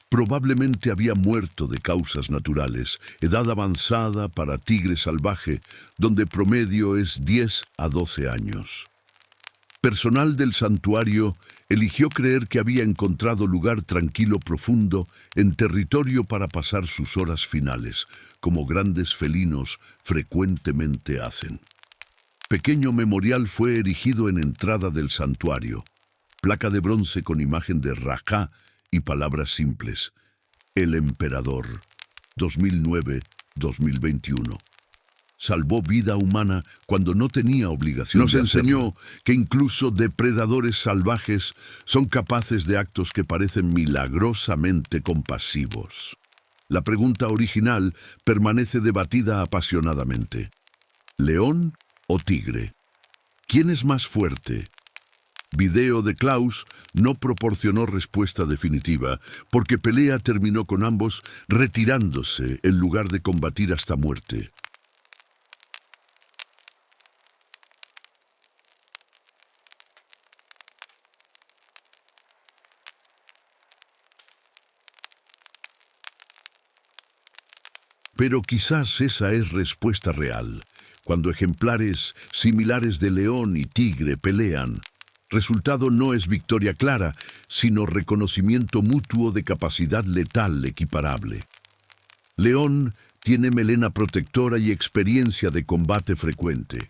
probablemente había muerto de causas naturales, edad avanzada para tigre salvaje, donde promedio es 10 a 12 años. Personal del santuario eligió creer que había encontrado lugar tranquilo profundo en territorio para pasar sus horas finales, como grandes felinos frecuentemente hacen. Pequeño memorial fue erigido en entrada del santuario. Placa de bronce con imagen de Rajá y palabras simples. El emperador, 2009-2021. Salvó vida humana cuando no tenía obligación de hacerlo. Nos enseñó que incluso depredadores salvajes son capaces de actos que parecen milagrosamente compasivos. La pregunta original permanece debatida apasionadamente. ¿León o tigre? ¿Quién es más fuerte? Video de Klaus no proporcionó respuesta definitiva, porque pelea terminó con ambos retirándose en lugar de combatir hasta muerte. Pero quizás esa es respuesta real. Cuando ejemplares similares de león y tigre pelean, resultado no es victoria clara, sino reconocimiento mutuo de capacidad letal equiparable. León tiene melena protectora y experiencia de combate frecuente.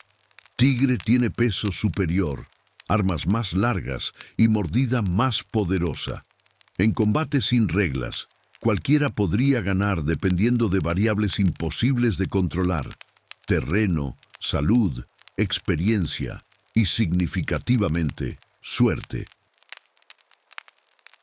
Tigre tiene peso superior, armas más largas y mordida más poderosa. En combate sin reglas, cualquiera podría ganar dependiendo de variables imposibles de controlar: terreno, salud, experiencia y, significativamente, suerte.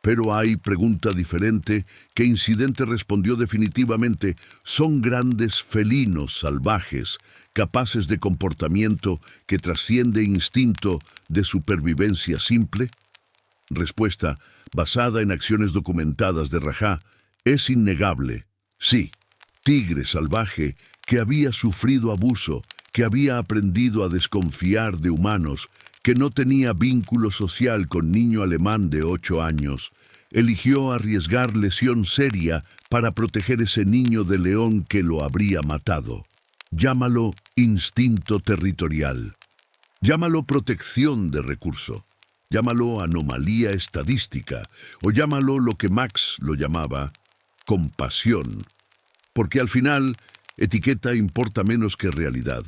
Pero hay pregunta diferente que Incidente respondió definitivamente: ¿son grandes felinos salvajes, capaces de comportamiento que trasciende instinto de supervivencia simple? Respuesta, basada en acciones documentadas de Rajá, es innegable. Sí, tigre salvaje que había sufrido abuso, que había aprendido a desconfiar de humanos, que no tenía vínculo social con niño alemán de 8 años, eligió arriesgar lesión seria para proteger ese niño de león que lo habría matado. Llámalo instinto territorial. Llámalo protección de recurso. Llámalo anomalía estadística. O llámalo lo que Max lo llamaba compasión. Porque al final, etiqueta importa menos que realidad.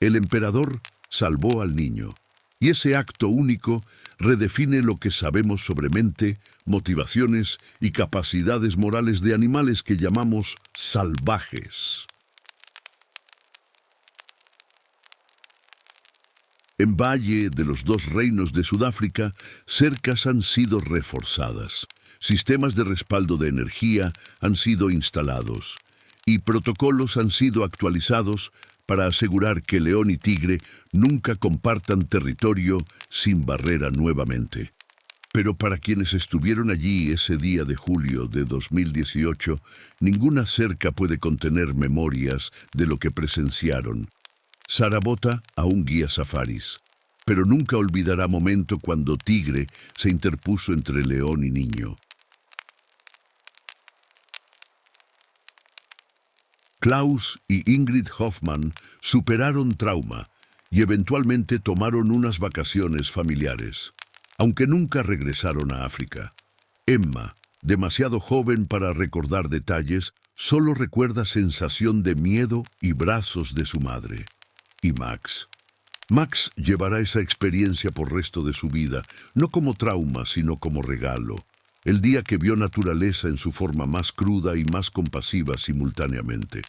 El emperador salvó al niño. Y ese acto único redefine lo que sabemos sobre mente, motivaciones y capacidades morales de animales que llamamos salvajes. En Valle de los Dos Reinos de Sudáfrica, cercas han sido reforzadas, sistemas de respaldo de energía han sido instalados y protocolos han sido actualizados para asegurar que león y tigre nunca compartan territorio sin barrera nuevamente. Pero para quienes estuvieron allí ese día de julio de 2018, ninguna cerca puede contener memorias de lo que presenciaron. Sarabota aún guía safaris, pero nunca olvidará momento cuando tigre se interpuso entre león y niño. Klaus y Ingrid Hoffmann superaron trauma y eventualmente tomaron unas vacaciones familiares, aunque nunca regresaron a África. Emma, demasiado joven para recordar detalles, solo recuerda sensación de miedo y brazos de su madre. Y Max. Max llevará esa experiencia por resto de su vida, no como trauma, sino como regalo. El día que vio naturaleza en su forma más cruda y más compasiva simultáneamente.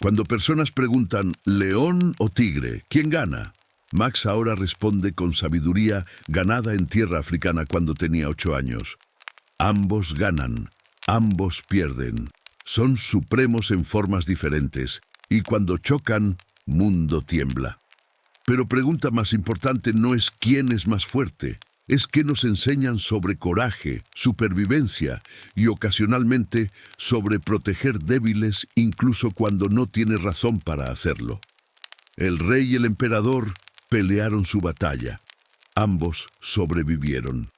Cuando personas preguntan ¿león o tigre? ¿Quién gana? Max ahora responde con sabiduría ganada en tierra africana cuando tenía 8 años. Ambos ganan, ambos pierden. Son supremos en formas diferentes, y cuando chocan, mundo tiembla. Pero pregunta más importante no es quién es más fuerte, es qué nos enseñan sobre coraje, supervivencia y ocasionalmente sobre proteger débiles incluso cuando no tiene razón para hacerlo. El rey y el emperador pelearon su batalla. Ambos sobrevivieron.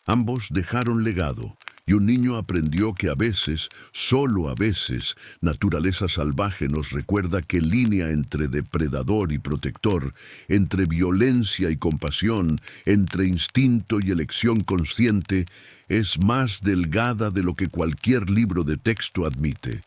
Ambos dejaron legado, y un niño aprendió que a veces, solo a veces, naturaleza salvaje nos recuerda que línea entre depredador y protector, entre violencia y compasión, entre instinto y elección consciente, es más delgada de lo que cualquier libro de texto admite.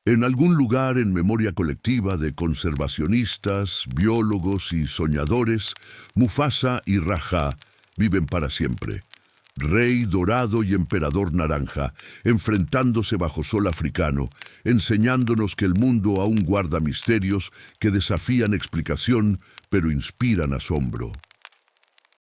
En algún lugar en memoria colectiva de conservacionistas, biólogos y soñadores, Mufasa y Rajá viven para siempre. Rey dorado y emperador naranja, enfrentándose bajo sol africano, enseñándonos que el mundo aún guarda misterios que desafían explicación, pero inspiran asombro.